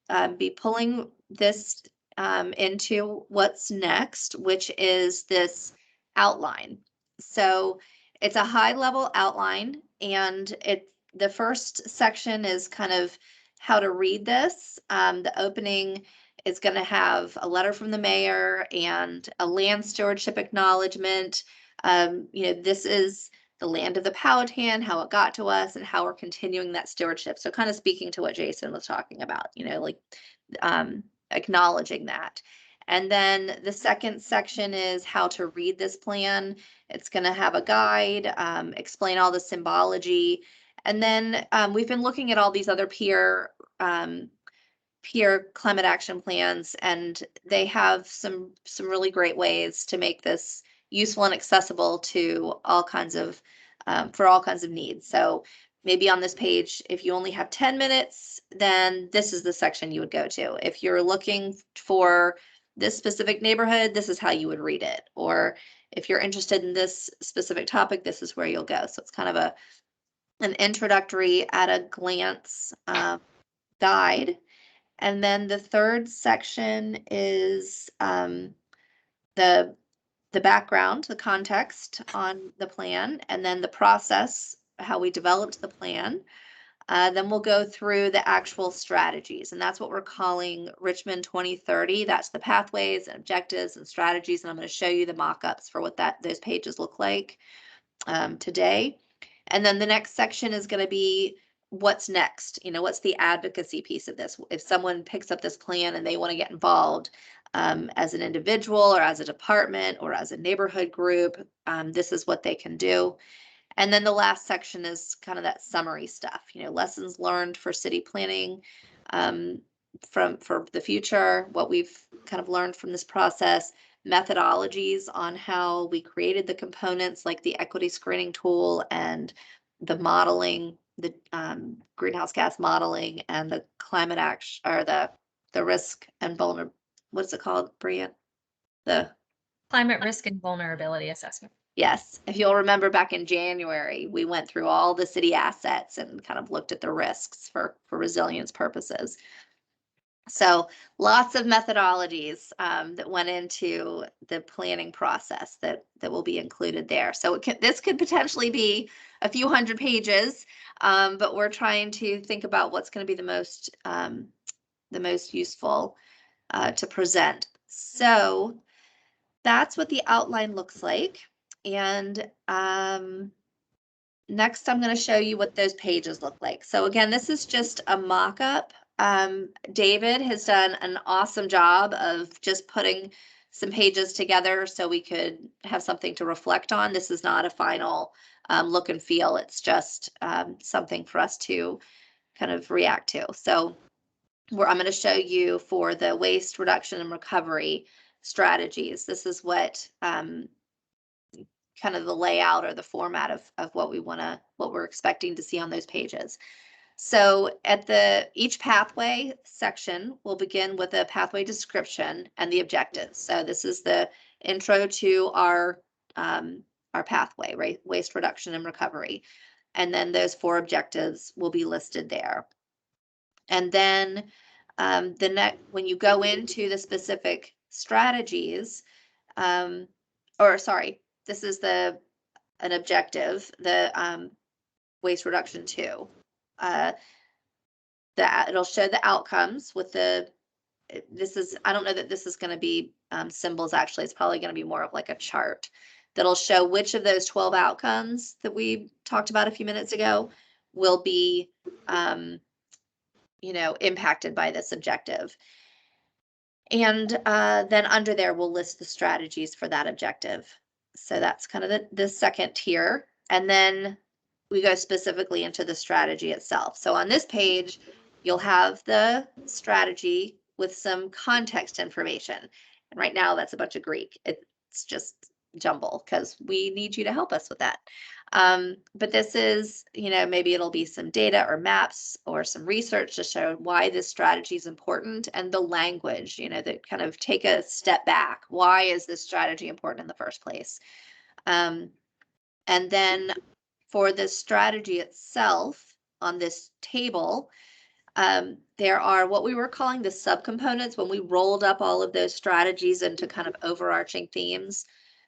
to be pulling this into what's next, which is this outline. So it's a high level outline, and the first section is kind of how to read this. The opening is going to have a letter from the mayor and a land stewardship acknowledgement. This is the land of the Powhatan, how it got to us, and how we're continuing that stewardship. So kind of speaking to what Jason was talking about, acknowledging that. And then the second section is how to read this plan. It's going to have a guide, explain all the symbology, And then we've been looking at all these other peer climate action plans, and they have some really great ways to make this useful and accessible to all kinds of for all kinds of needs. So maybe on this page, if you only have 10 minutes, then this is the section you would go to. If you're looking for this specific neighborhood, this is how you would read it. Or if you're interested in this specific topic, this is where you'll go. So it's kind of an introductory at a glance guide. And then the third section is the background, the context on the plan, and then the process, how we developed the plan. Then we'll go through the actual strategies, and that's what we're calling Richmond 2030. That's the pathways and objectives and strategies, and I'm going to show you the mock-ups for what those pages look like today. And then the next section is going to be what's next. What's the advocacy piece of this? If someone picks up this plan and they want to get involved as an individual or as a department or as a neighborhood group, this is what they can do. And then the last section is kind of that summary stuff, lessons learned for city planning for the future, what we've kind of learned from this process, methodologies on how we created the components like the equity screening tool and the modeling, the greenhouse gas modeling and the climate action, or the risk and what's it called, Brian? The climate risk and vulnerability assessment. Yes, if you'll remember back in January, we went through all the city assets and kind of looked at the risks for resilience purposes. So lots of methodologies that went into the planning process that will be included there. So this could potentially be a few hundred pages, but we're trying to think about what's going to be the most useful to present. So that's what the outline looks like. And next, I'm going to show you what those pages look like. So again, this is just a mock-up. David has done an awesome job of just putting some pages together so we could have something to reflect on. This is not a final look and feel. It's just something for us to kind of react to. So I'm going to show you for the waste reduction and recovery strategies. This is what kind of the layout or the format of what we're expecting to see on those pages. So at each pathway section, we'll begin with a pathway description and the objectives. So this is the intro to our pathway, right? Waste reduction and recovery. And then those 4 objectives will be listed there. And then when you go into the specific strategies, this is an objective, the waste reduction 2. It'll show the outcomes with I don't know that this is going to be symbols. Actually, it's probably going to be more of like a chart that'll show which of those 12 outcomes that we talked about a few minutes ago will be impacted by this objective. And then under there, we'll list the strategies for that objective. So that's kind of the second tier. And then we go specifically into the strategy itself. So on this page, you'll have the strategy with some context information. And right now that's a bunch of Greek. It's just jumble because we need you to help us with that. But this is, maybe it'll be some data or maps or some research to show why this strategy is important, and the language, that kind of take a step back. Why is this strategy important in the first place? And then for the strategy itself on this table, there are what we were calling the subcomponents. When we rolled up all of those strategies into kind of overarching themes,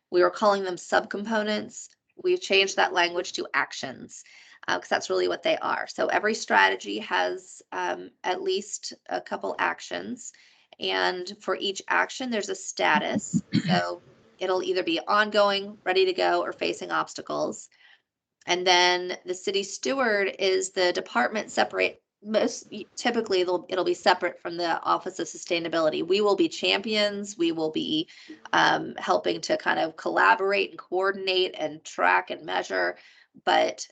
we were calling them subcomponents. We've changed that language to actions because that's really what they are. So every strategy has at least a couple actions, and for each action there's a status. So it'll either be ongoing, ready to go, or facing obstacles. And then the city steward is the department separate. Most typically it'll be separate from the Office of Sustainability. We will be champions. We will be helping to kind of collaborate and coordinate and track and measure, but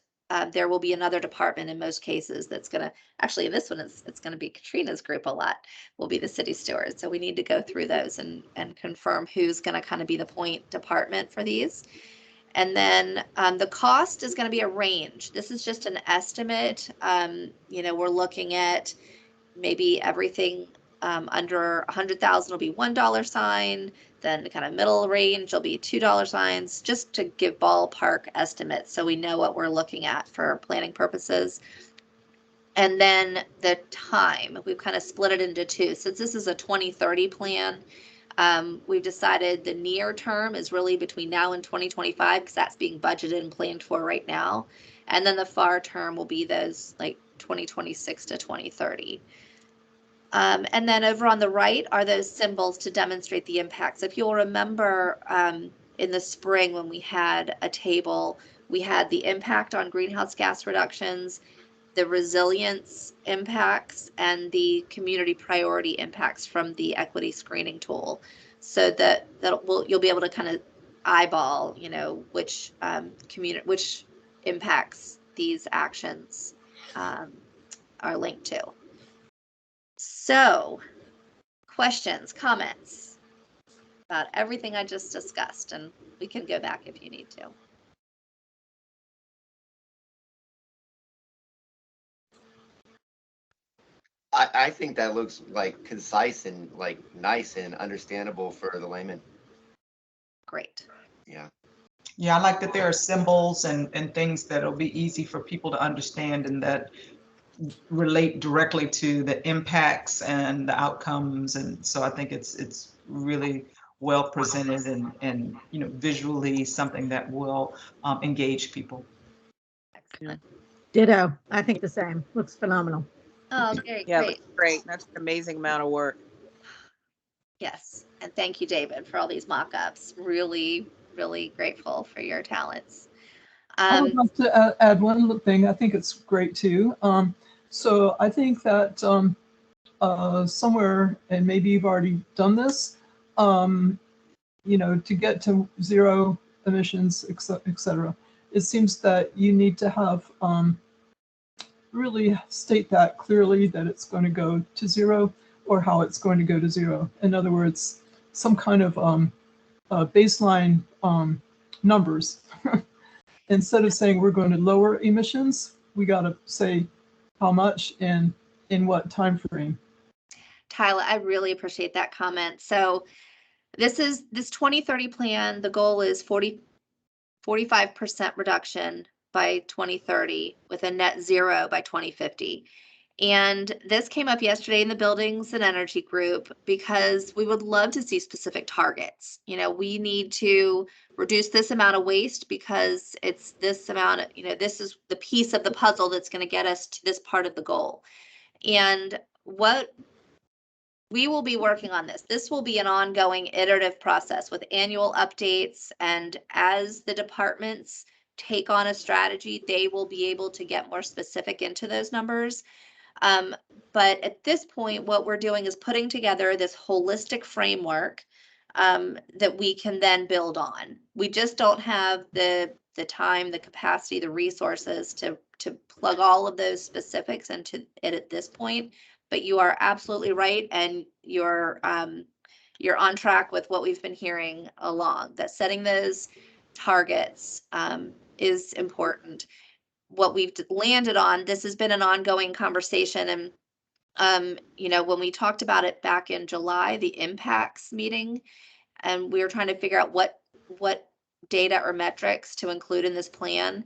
there will be another department in most cases that's going to, actually this one it's going to be Katrina's group a lot, will be the city stewards. So we need to go through those and confirm who's going to kind of be the point department for these. And then the cost is going to be a range. This is just an estimate. We're looking at maybe everything under 100,000 will be $1 sign. Then the kind of middle range will be $2 signs, just to give ballpark estimates so we know what we're looking at for planning purposes. And then the time, we've kind of split it into two. Since this is a 2030 plan, we've decided the near term is really between now and 2025 because that's being budgeted and planned for right now. And then the far term will be those like 2026 to 2030. And then over on the right are those symbols to demonstrate the impacts. If you'll remember in the spring when we had a table, we had the impact on greenhouse gas reductions, the resilience impacts, and the community priority impacts from the equity screening tool. So that you'll be able to kind of eyeball, which which impacts these actions are linked to. So, questions, comments about everything I just discussed, and we can go back if you need to. I think that looks like concise and like nice and understandable for the layman. Great. Yeah. Yeah, I like that there are symbols and things that'll be easy for people to understand and that relate directly to the impacts and the outcomes. And so I think it's really well presented and visually something that will engage people. Excellent. Ditto. I think the same. Looks phenomenal. Oh, great. Yeah, Great. that's great. That's an amazing amount of work. Yes. And thank you, David, for all these mock-ups. Really, really grateful for your talents. I would like to add one little thing. I think it's great too. So I think that somewhere, and maybe you've already done this, to get to zero emissions, et cetera, it seems that you need to have really state that clearly that it's going to go to zero or how it's going to go to zero. In other words, some kind of baseline numbers. Instead of saying we're going to lower emissions, we got to say how much and in what time frame. Tyler, I really appreciate that comment. So this 2030 plan, the goal is 45% reduction by 2030 with a net zero by 2050. And this came up yesterday in the Buildings and Energy group because we would love to see specific targets. We need to reduce this amount of waste because it's this amount, this is the piece of the puzzle that's going to get us to this part of the goal. And what we will be working on this will be an ongoing iterative process with annual updates. And as the departments take on a strategy, they will be able to get more specific into those numbers. But at this point, what we're doing is putting together this holistic framework that we can then build on. We just don't have the time, the capacity, the resources to plug all of those specifics into it at this point. But you are absolutely right, and you're on track with what we've been hearing along, that setting those targets is important. What we've landed on, this has been an ongoing conversation, and when we talked about it back in July, the impacts meeting, and we were trying to figure out what data or metrics to include in this plan,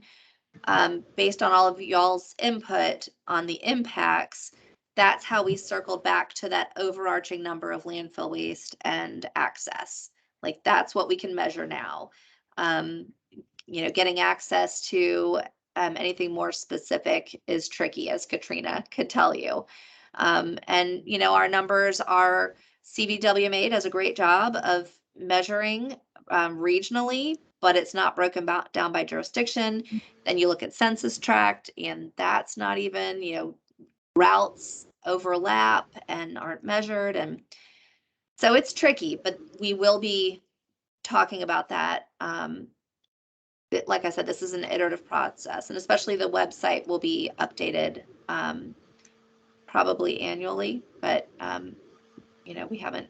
based on all of y'all's input on the impacts, that's how we circled back to that overarching number of landfill waste and access. Like, that's what we can measure now. Getting access to anything more specific is tricky, as Katrina could tell you. And our numbers are, CVWMA does a great job of measuring regionally, but it's not broken down by jurisdiction. Then you look at census tract, and that's not even, routes overlap and aren't measured. And so it's tricky, but we will be talking about that like I said, this is an iterative process, and especially the website will be updated probably annually, but you know, we haven't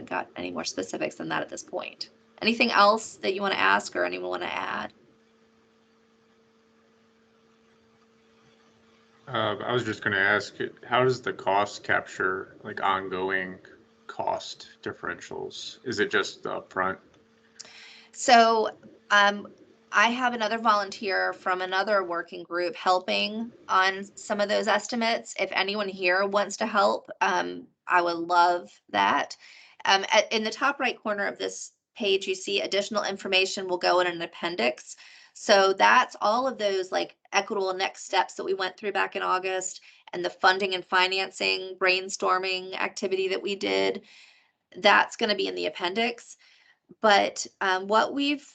got any more specifics than that at this point. Anything else that you want to ask or anyone want to add? I was just going to ask, how does the cost capture like ongoing cost differentials? Is it just the upfront? So I have another volunteer from another working group helping on some of those estimates. If anyone here wants to help, I would love that. In the top right corner of this page, you see additional information will go in an appendix. So that's all of those like equitable next steps that we went through back in August, and the funding and financing brainstorming activity that we did. That's going to be in the appendix. But what we've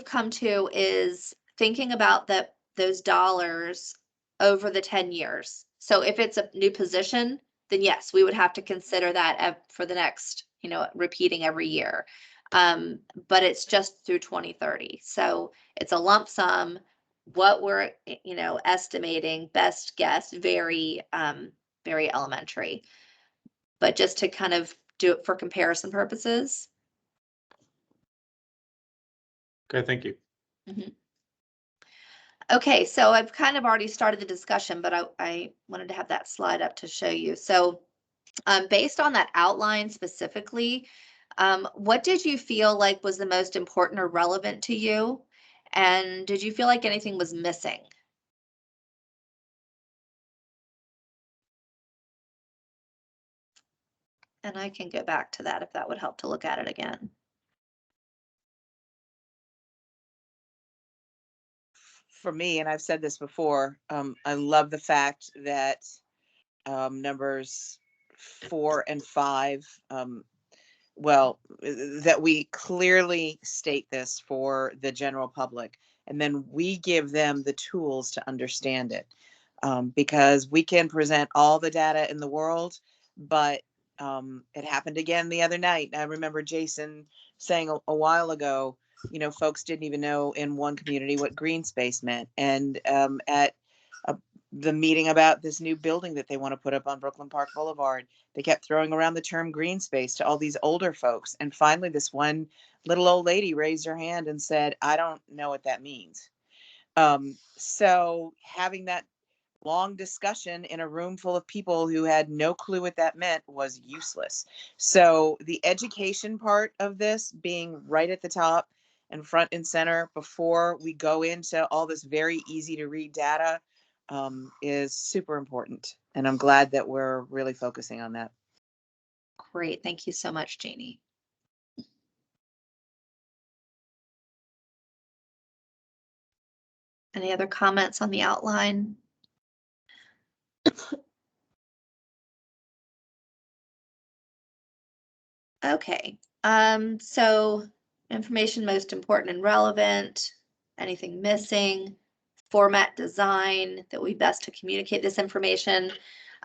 come to is thinking about those dollars over the 10 years. So if it's a new position, then yes, we would have to consider that for the next, you know, repeating every year. But it's just through 2030. So it's a lump sum. What we're, you know, estimating, best guess, very elementary. But just to kind of do it for comparison purposes. Okay, thank you. Mhm. Okay, so I've kind of already started the discussion, but I wanted to have that slide up to show you. So based on that outline specifically, what did you feel like was the most important or relevant to you? And did you feel like anything was missing? And I can go back to that if that would help to look at it again. For me, and I've said this before, I love the fact that numbers 4 and 5, well, that we clearly state this for the general public, and then we give them the tools to understand it. Because we can present all the data in the world, but it happened again the other night. I remember Jason saying a while ago, you know, folks didn't even know in one community what green space meant. And at the meeting about this new building that they want to put up on Brooklyn Park Boulevard, they kept throwing around the term green space to all these older folks. And finally, this one little old lady raised her hand and said, I don't know what that means. So having that long discussion in a room full of people who had no clue what that meant was useless. So the education part of this being right at the top and front and center before we go into all this very easy to read data is super important. And I'm glad that we're really focusing on that. Great, thank you so much, Janie. Any other comments on the outline? Okay, so information most important and relevant, anything missing, format design that we best to communicate this information.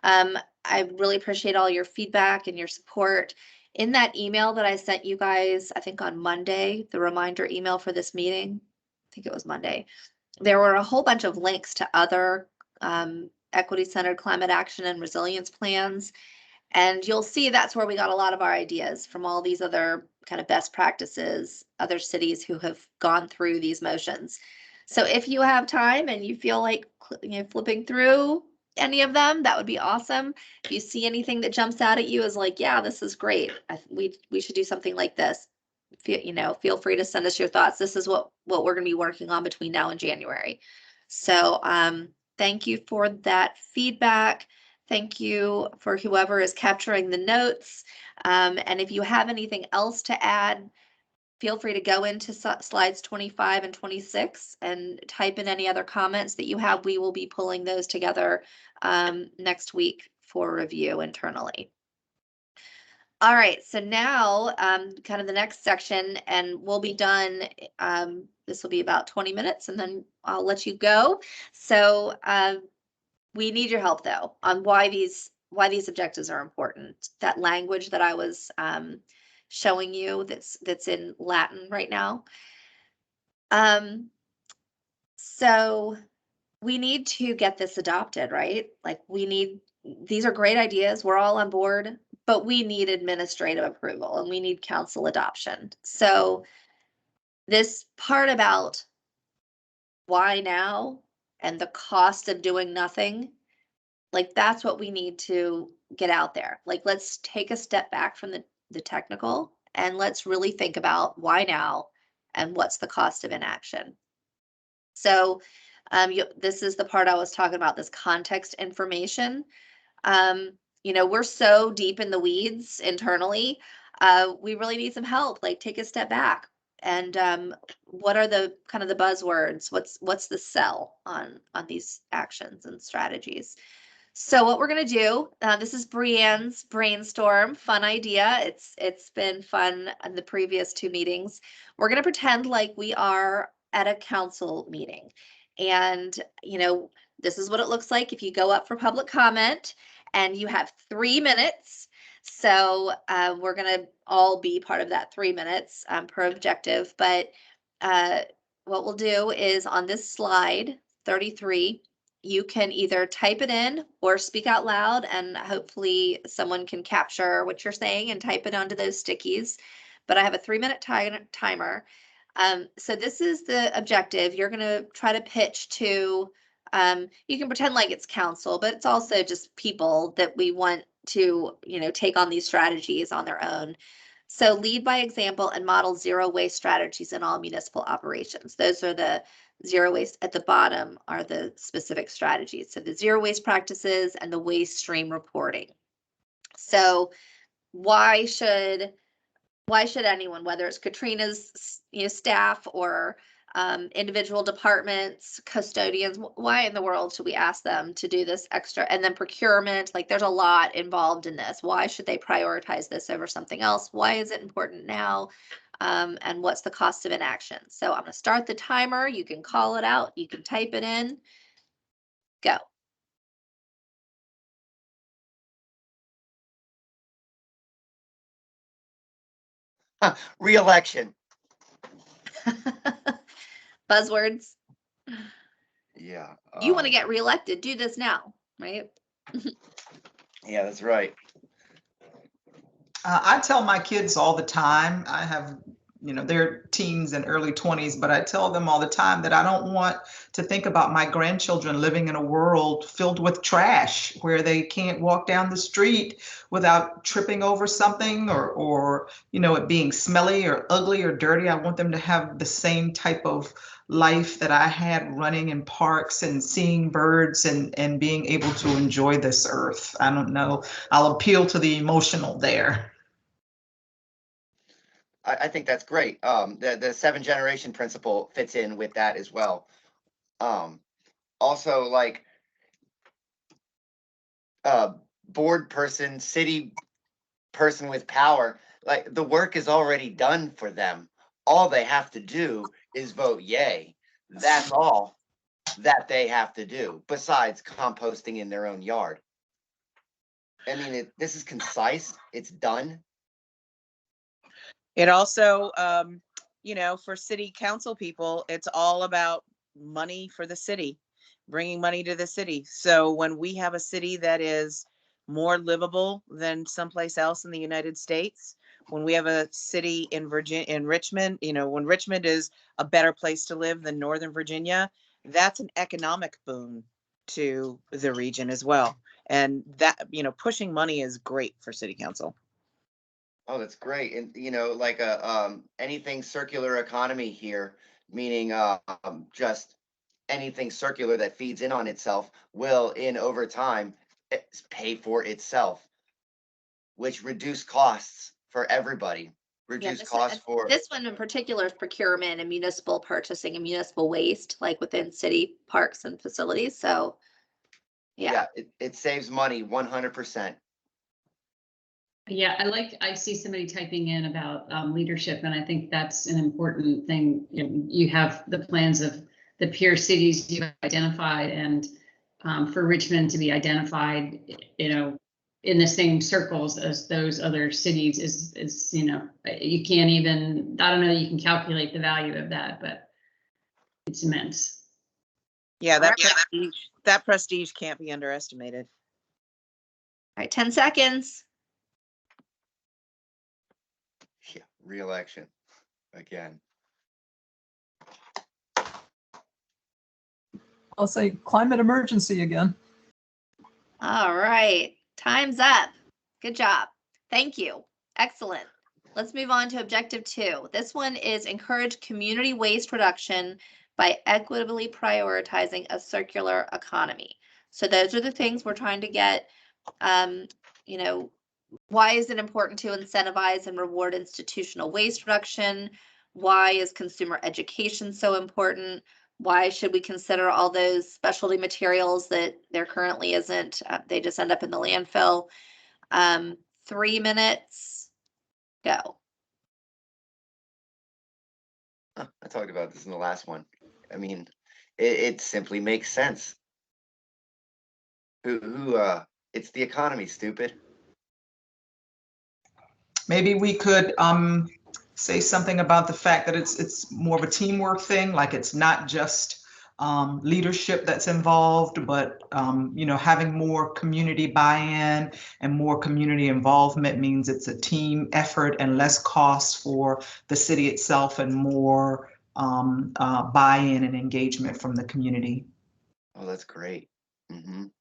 I really appreciate all your feedback and your support. In that email that I sent you guys, I think on Monday, the reminder email for this meeting, I think it was Monday, there were a whole bunch of links to other equity-centered climate action and resilience plans. And you'll see that's where we got a lot of our ideas from, all these other kind of best practices, other cities who have gone through these motions. So if you have time and you feel like, you know, flipping through any of them, that would be awesome. If you see anything that jumps out at you as like, yeah, this is great, we should do something like this, feel free to send us your thoughts. This is what we're going to be working on between now and January. So thank you for that feedback. Thank you for whoever is capturing the notes. And if you have anything else to add, feel free to go into slides 25 and 26 and type in any other comments that you have. We will be pulling those together next week for review internally. All right, so now kind of the next section, and we'll be done. This will be about 20 minutes and then I'll let you go. So we need your help though on why these objectives are important. That language that I was showing you that's in Latin right now. So we need to get this adopted, right? Like these are great ideas. We're all on board, but we need administrative approval and we need council adoption. So this part about why now and the cost of doing nothing, like that's what we need to get out there. Like, let's take a step back from the technical and let's really think about why now and what's the cost of inaction. So this is the part I was talking about, this context information. We're so deep in the weeds internally. We really need some help. Like, take a step back. And what are the kind of the buzzwords? What's the sell on these actions and strategies? So what we're gonna do, this is Brianne's brainstorm, fun idea. It's been fun in the previous 2 meetings. We're gonna pretend like we are at a council meeting. And, this is what it looks like if you go up for public comment and you have 3 minutes. So we're gonna all be part of that 3 minutes per objective. But what we'll do is on this slide 33, you can either type it in or speak out loud, and hopefully someone can capture what you're saying and type it onto those stickies. But I have a 3-minute timer. So this is the objective. You're going to try to pitch to, you can pretend like it's council, but it's also just people that we want to, take on these strategies on their own. So lead by example and model zero waste strategies in all municipal operations. Those are the zero waste. At the bottom are the specific strategies. So the zero waste practices and the waste stream reporting. So why should anyone, whether it's Katrina's staff or individual departments, custodians, why in the world should we ask them to do this extra? And then procurement, like there's a lot involved in this. Why should they prioritize this over something else? Why is it important now? And what's the cost of inaction? So I'm going to start the timer. You can call it out. You can type it in. Go. Re-election. Buzzwords. Yeah. You want to get reelected, do this now, right? Yeah, that's right. I tell my kids all the time, I have, they're teens and early 20s, but I tell them all the time that I don't want to think about my grandchildren living in a world filled with trash where they can't walk down the street without tripping over something or it being smelly or ugly or dirty. I want them to have the same type of life that I had, running in parks and seeing birds and being able to enjoy this earth. I don't know. I'll appeal to the emotional there. I think that's great. The 7-generation principle fits in with that as well. Also, like board person, city person with power, like the work is already done for them. All they have to do is vote yay. That's all that they have to do, besides composting in their own yard. I mean, this is concise. It's done. It also, for city council people, it's all about money for the city, bringing money to the city. So when we have a city that is more livable than someplace else in the United States, when we have a city in Richmond, when Richmond is a better place to live than Northern Virginia, that's an economic boon to the region as well. And that, pushing money is great for city council. Oh, that's great. And like anything circular economy here, meaning just anything circular that feeds in on itself will over time pay for itself, which reduce costs for everybody. Reduce costs for this one in particular is procurement and municipal purchasing and municipal waste, like within city parks and facilities. So yeah, it saves money 100%. Yeah, I see somebody typing in about leadership, and I think that's an important thing. You have the plans of the peer cities you've identified, and for Richmond to be identified, in the same circles as those other cities is you can't even, I don't know, you can calculate the value of that, but it's immense. Yeah, Alright. that prestige can't be underestimated. All right, 10 seconds. Yeah, re-election again. I'll say climate emergency again. All right, time's up. Good job. Thank you. Excellent. Let's move on to objective 2. This one is encourage community waste reduction by equitably prioritizing a circular economy. So those are the things we're trying to get. You know, why is it important to incentivize and reward institutional waste reduction? Why is consumer education so important? Why should we consider all those specialty materials that there currently isn't? They just end up in the landfill. 3 minutes, go. I talked about this in the last one. I mean, it simply makes sense. It's the economy, stupid. Maybe we could say something about the fact that it's more of a teamwork thing, like it's not just leadership that's involved, but you know, having more community buy-in and more community involvement means it's a team effort and less cost for the city itself and more buy-in and engagement from the community. Oh, that's great. The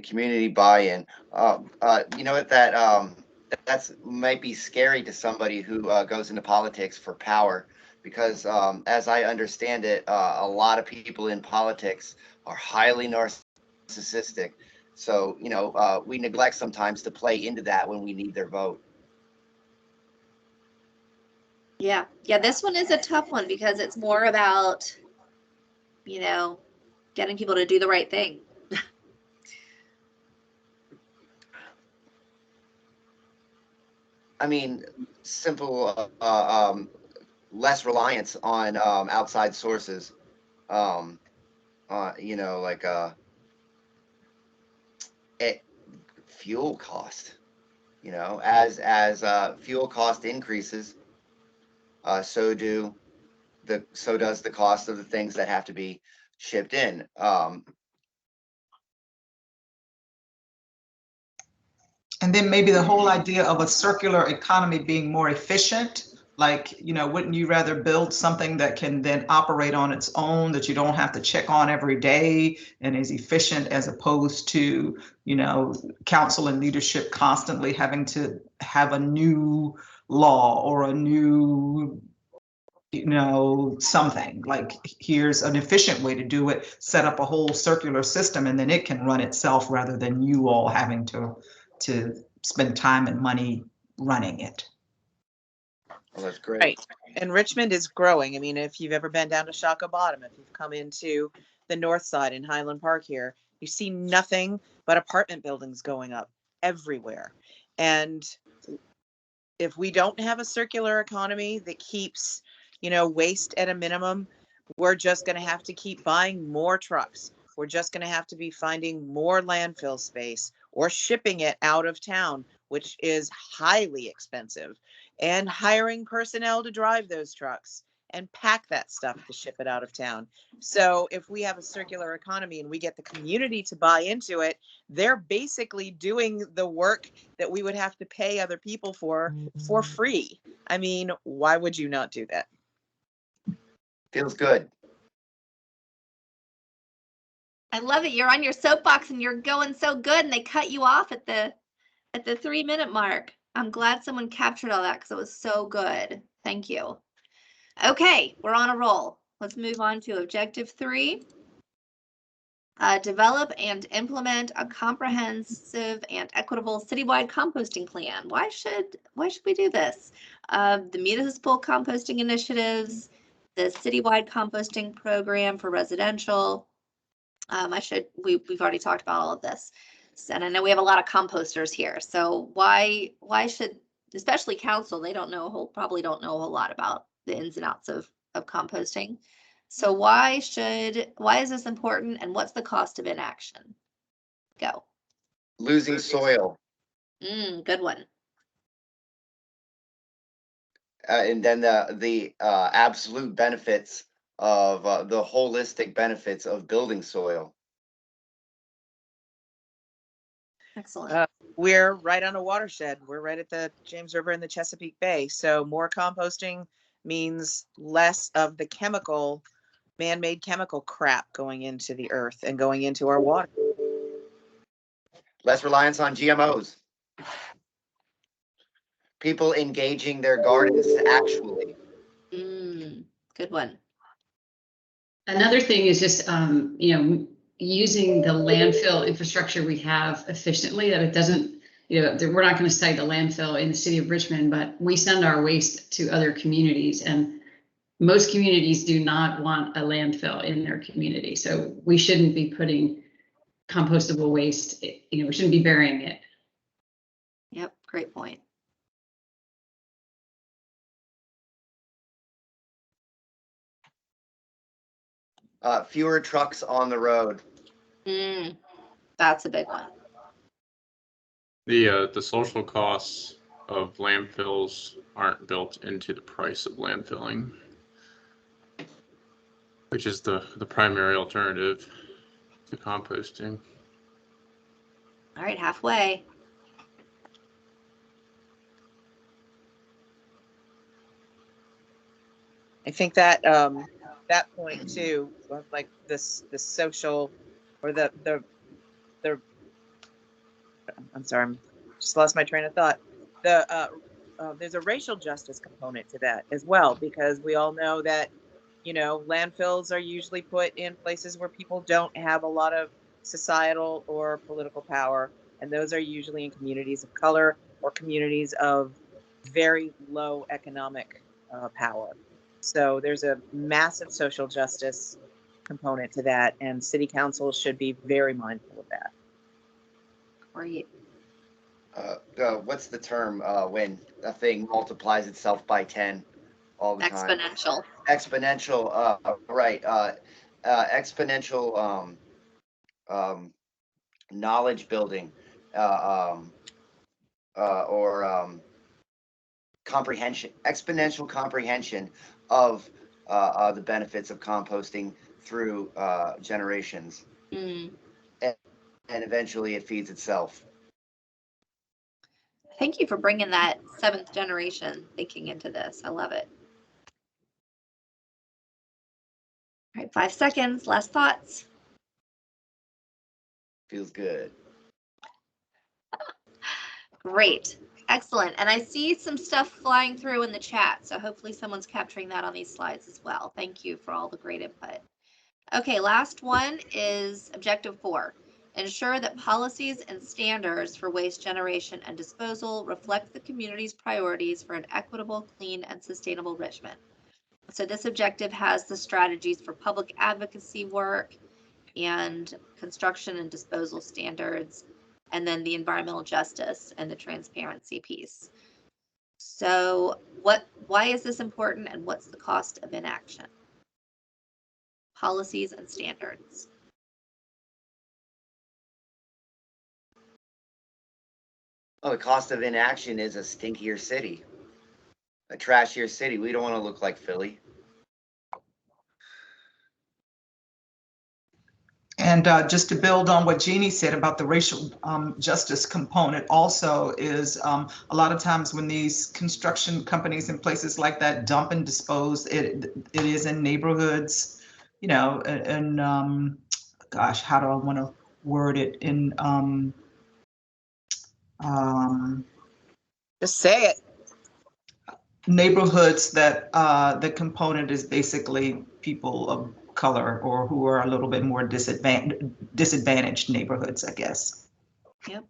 community buy-in. You know what, that's might be scary to somebody who goes into politics for power, because as I understand it, a lot of people in politics are highly narcissistic. So, you know, we neglect sometimes to play into that when we need their vote. Yeah, this one is a tough one because it's more about, you know, getting people to do the right thing. I mean, simple, less reliance on outside sources. You know, like fuel cost. You know, as fuel cost increases, so does the cost of the things that have to be shipped in. And then maybe the whole idea of a circular economy being more efficient, like, you know, wouldn't you rather build something that can then operate on its own, that you don't have to check on every day and is efficient, as opposed to, you know, council and leadership constantly having to have a new law or a new, you know, something like, here's an efficient way to do it, set up a whole circular system, and then it can run itself rather than you all having to spend time and money running it. Well, that's great. Right. And Richmond is growing. I mean, if you've ever been down to Shaka Bottom, if you've come into the north side in Highland Park here, you see nothing but apartment buildings going up everywhere. And if we don't have a circular economy that keeps, you know, waste at a minimum, we're just going to have to keep buying more trucks. We're just going to have to be finding more landfill space or shipping it out of town, which is highly expensive, and hiring personnel to drive those trucks and pack that stuff to ship it out of town. So if we have a circular economy and we get the community to buy into it, they're basically doing the work that we would have to pay other people for free. I mean, why would you not do that? Feels good. I love it. You're on your soapbox and you're going so good, and they cut you off at the 3 minute mark. I'm glad someone captured all that because it was so good. Thank you. Okay, we're on a roll. Let's move on to objective 3. Develop and implement a comprehensive and equitable citywide composting plan. Why should we do this? The municipal composting initiatives, the citywide composting program for residential. We've already talked about all of this. And I know we have a lot of composters here. So why should, especially council, they probably don't know a whole lot about the ins and outs of composting. So why is this important, and what's the cost of inaction? Go. Losing soil. Good one. and then the absolute benefits of the holistic benefits of building soil. Excellent. We're right on a watershed. We're right at the James River and the Chesapeake Bay. So more composting means less of the chemical, man-made chemical crap going into the earth and going into our water. Less reliance on GMOs. People engaging their gardens actually. Good one. Another thing is just, using the landfill infrastructure we have efficiently, that it doesn't, we're not going to cite a landfill in the city of Richmond, but we send our waste to other communities, and most communities do not want a landfill in their community. So we shouldn't be putting compostable waste, we shouldn't be burying it. Yep, great point. Fewer trucks on the road. That's a big one. The social costs of landfills aren't built into the price of landfilling, which is the primary alternative to composting. All right, halfway. I think that that point too, like the social, or the I'm sorry, I'm just lost my train of thought. There's a racial justice component to that as well, because we all know that, landfills are usually put in places where people don't have a lot of societal or political power, and those are usually in communities of color or communities of very low economic power. So there's a massive social justice component to that, and city council should be very mindful of that. Great. What's the term when a thing multiplies itself by 10 all the time? Exponential. Exponential. Right. Exponential knowledge building or comprehension. Exponential comprehension of the benefits of composting through generations, and eventually it feeds itself. Thank you for bringing that 7th generation thinking into this. I love it. All right, 5 seconds. Last thoughts. Feels good. Great. Excellent. And I see some stuff flying through in the chat, so hopefully someone's capturing that on these slides as well. Thank you for all the great input. Okay, last one is objective 4. Ensure that policies and standards for waste generation and disposal reflect the community's priorities for an equitable, clean, and sustainable Richmond. So this objective has the strategies for public advocacy work and construction and disposal standards, and then the environmental justice and the transparency piece. So why is this important, and what's the cost of inaction? Policies and standards. Oh, the cost of inaction is a stinkier city, a trashier city. We don't want to look like Philly. And just to build on what Jeannie said about the racial justice component, also is a lot of times when these construction companies and places like that dump and dispose, it is in neighborhoods, and gosh, how do I want to word it? In Just say it. Neighborhoods that the component is basically people of color or who are a little bit more disadvantaged neighborhoods, I guess. Yep.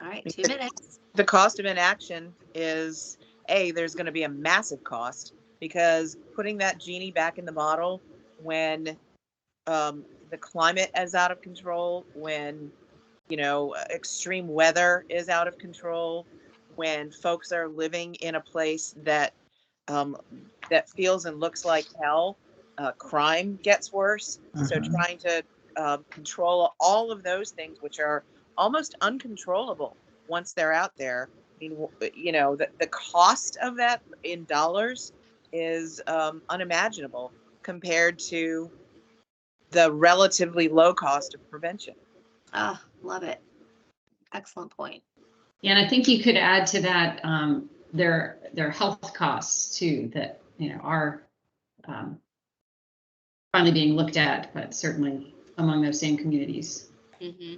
All right, 2 minutes. The cost of inaction is, there's going to be a massive cost, because putting that genie back in the bottle when the climate is out of control, when extreme weather is out of control, when folks are living in a place that that feels and looks like hell, crime gets worse. So trying to control all of those things, which are almost uncontrollable once they're out there. I mean, you know, the cost of that in dollars is unimaginable compared to the relatively low cost of prevention. Ah, love it. Excellent point. Yeah, and I think you could add to that their health costs too, that, you know, are finally being looked at, but certainly among those same communities. Mm-hmm.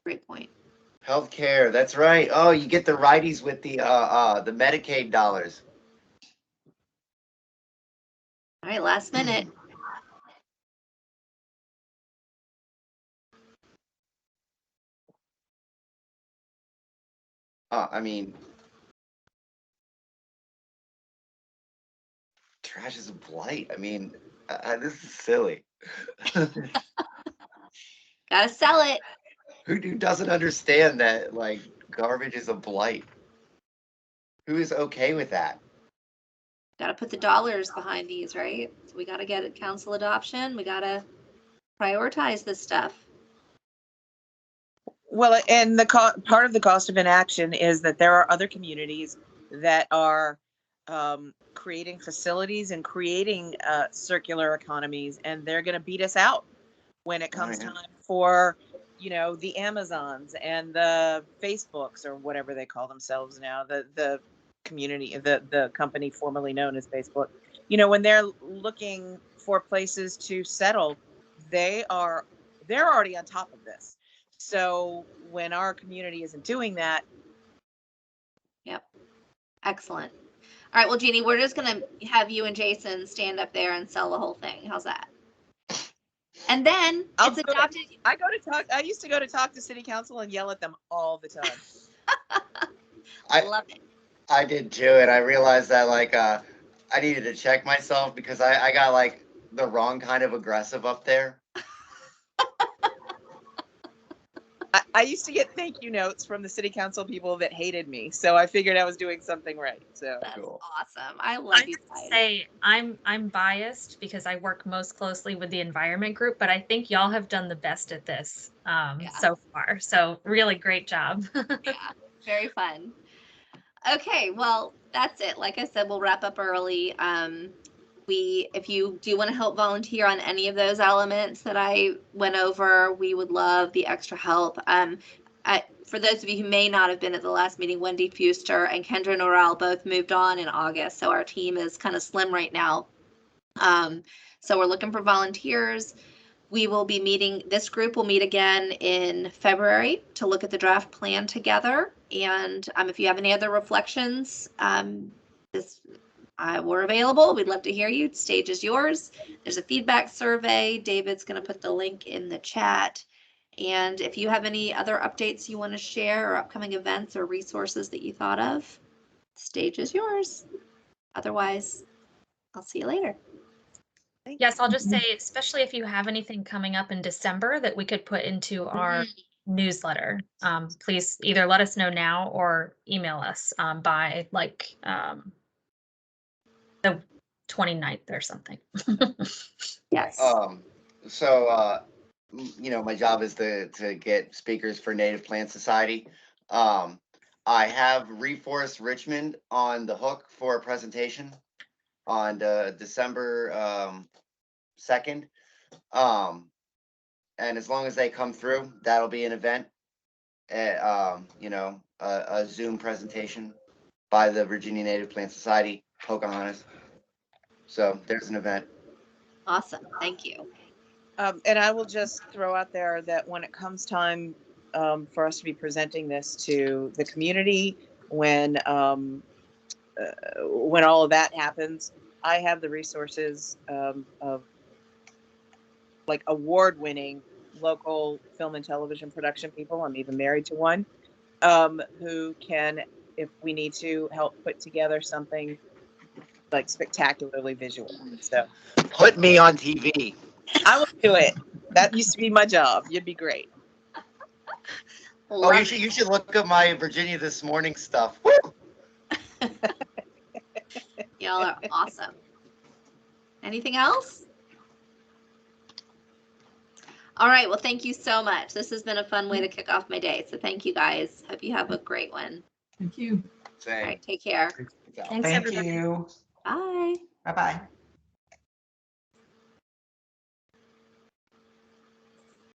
Great point. Healthcare, that's right. Oh, you get the righties with the Medicaid dollars. All right, last minute. I mean, trash is a blight. I mean, this is silly. Gotta sell it. Who doesn't understand that, like, garbage is a blight? Who is okay with that? Gotta put the dollars behind these, right? So we gotta get council adoption. We gotta prioritize this stuff. Well, and the part of the cost of inaction is that there are other communities that are creating facilities and creating circular economies, and they're going to beat us out when it comes time for, you know, the Amazons and the Facebooks or whatever they call themselves now, the community, the company formerly known as Facebook. You know, when they're looking for places to settle, they're already on top of this. So when our community isn't doing that. Yep. Excellent. All right, well, Jeannie, we're just gonna have you and Jason stand up there and sell the whole thing. How's that? And then it's adopted. I used to go to talk to city council and yell at them all the time. I love it. I did too, and I realized that, like, I needed to check myself because I got, like, the wrong kind of aggressive up there. I used to get thank you notes from the city council people that hated me, so I figured I was doing something right. So that's cool. Awesome. I love you guys. Say I'm biased because I work most closely with the environment group, but I think y'all have done the best at this so far. So really great job. Yeah, very fun. Okay, well, that's it. Like I said, we'll wrap up early. If you do want to help volunteer on any of those elements that I went over, we would love the extra help. For those of you who may not have been at the last meeting, Wendy Fuster and Kendra Norrell both moved on in August, so our team is kind of slim right now. So we're looking for volunteers. We will be meeting, this group will meet again in February to look at the draft plan together. And if you have any other reflections, we're available. We'd love to hear you. Stage is yours. There's a feedback survey. David's going to put the link in the chat. And if you have any other updates you want to share or upcoming events or resources that you thought of, stage is yours. Otherwise, I'll see you later. Yes, I'll just say, especially if you have anything coming up in December that we could put into our newsletter, please either let us know now or email us by like the 29th or something. Yes. So, you know, my job is to get speakers for Native Plant Society. I have Reforest Richmond on the hook for a presentation on December 2nd. And as long as they come through, that'll be an event. You know, a Zoom presentation by the Virginia Native Plant Society, Pocahontas. So there's an event. Awesome. Thank you. And I will just throw out there that when it comes time for us to be presenting this to the community, when all of that happens, I have the resources of like award-winning local film and television production people. I'm even married to one who can, if we need to, help put together something like spectacularly visual. So put me on TV. I will do it. That used to be my job. You'd be great. Oh, you should look up my Virginia This Morning stuff. Y'all are awesome. Anything else? All right, well, thank you so much. This has been a fun way to kick off my day. So thank you guys. Hope you have a great one. Thank you. All Same. right, take care. Thanks, Thank everybody. you. Bye. Bye-bye.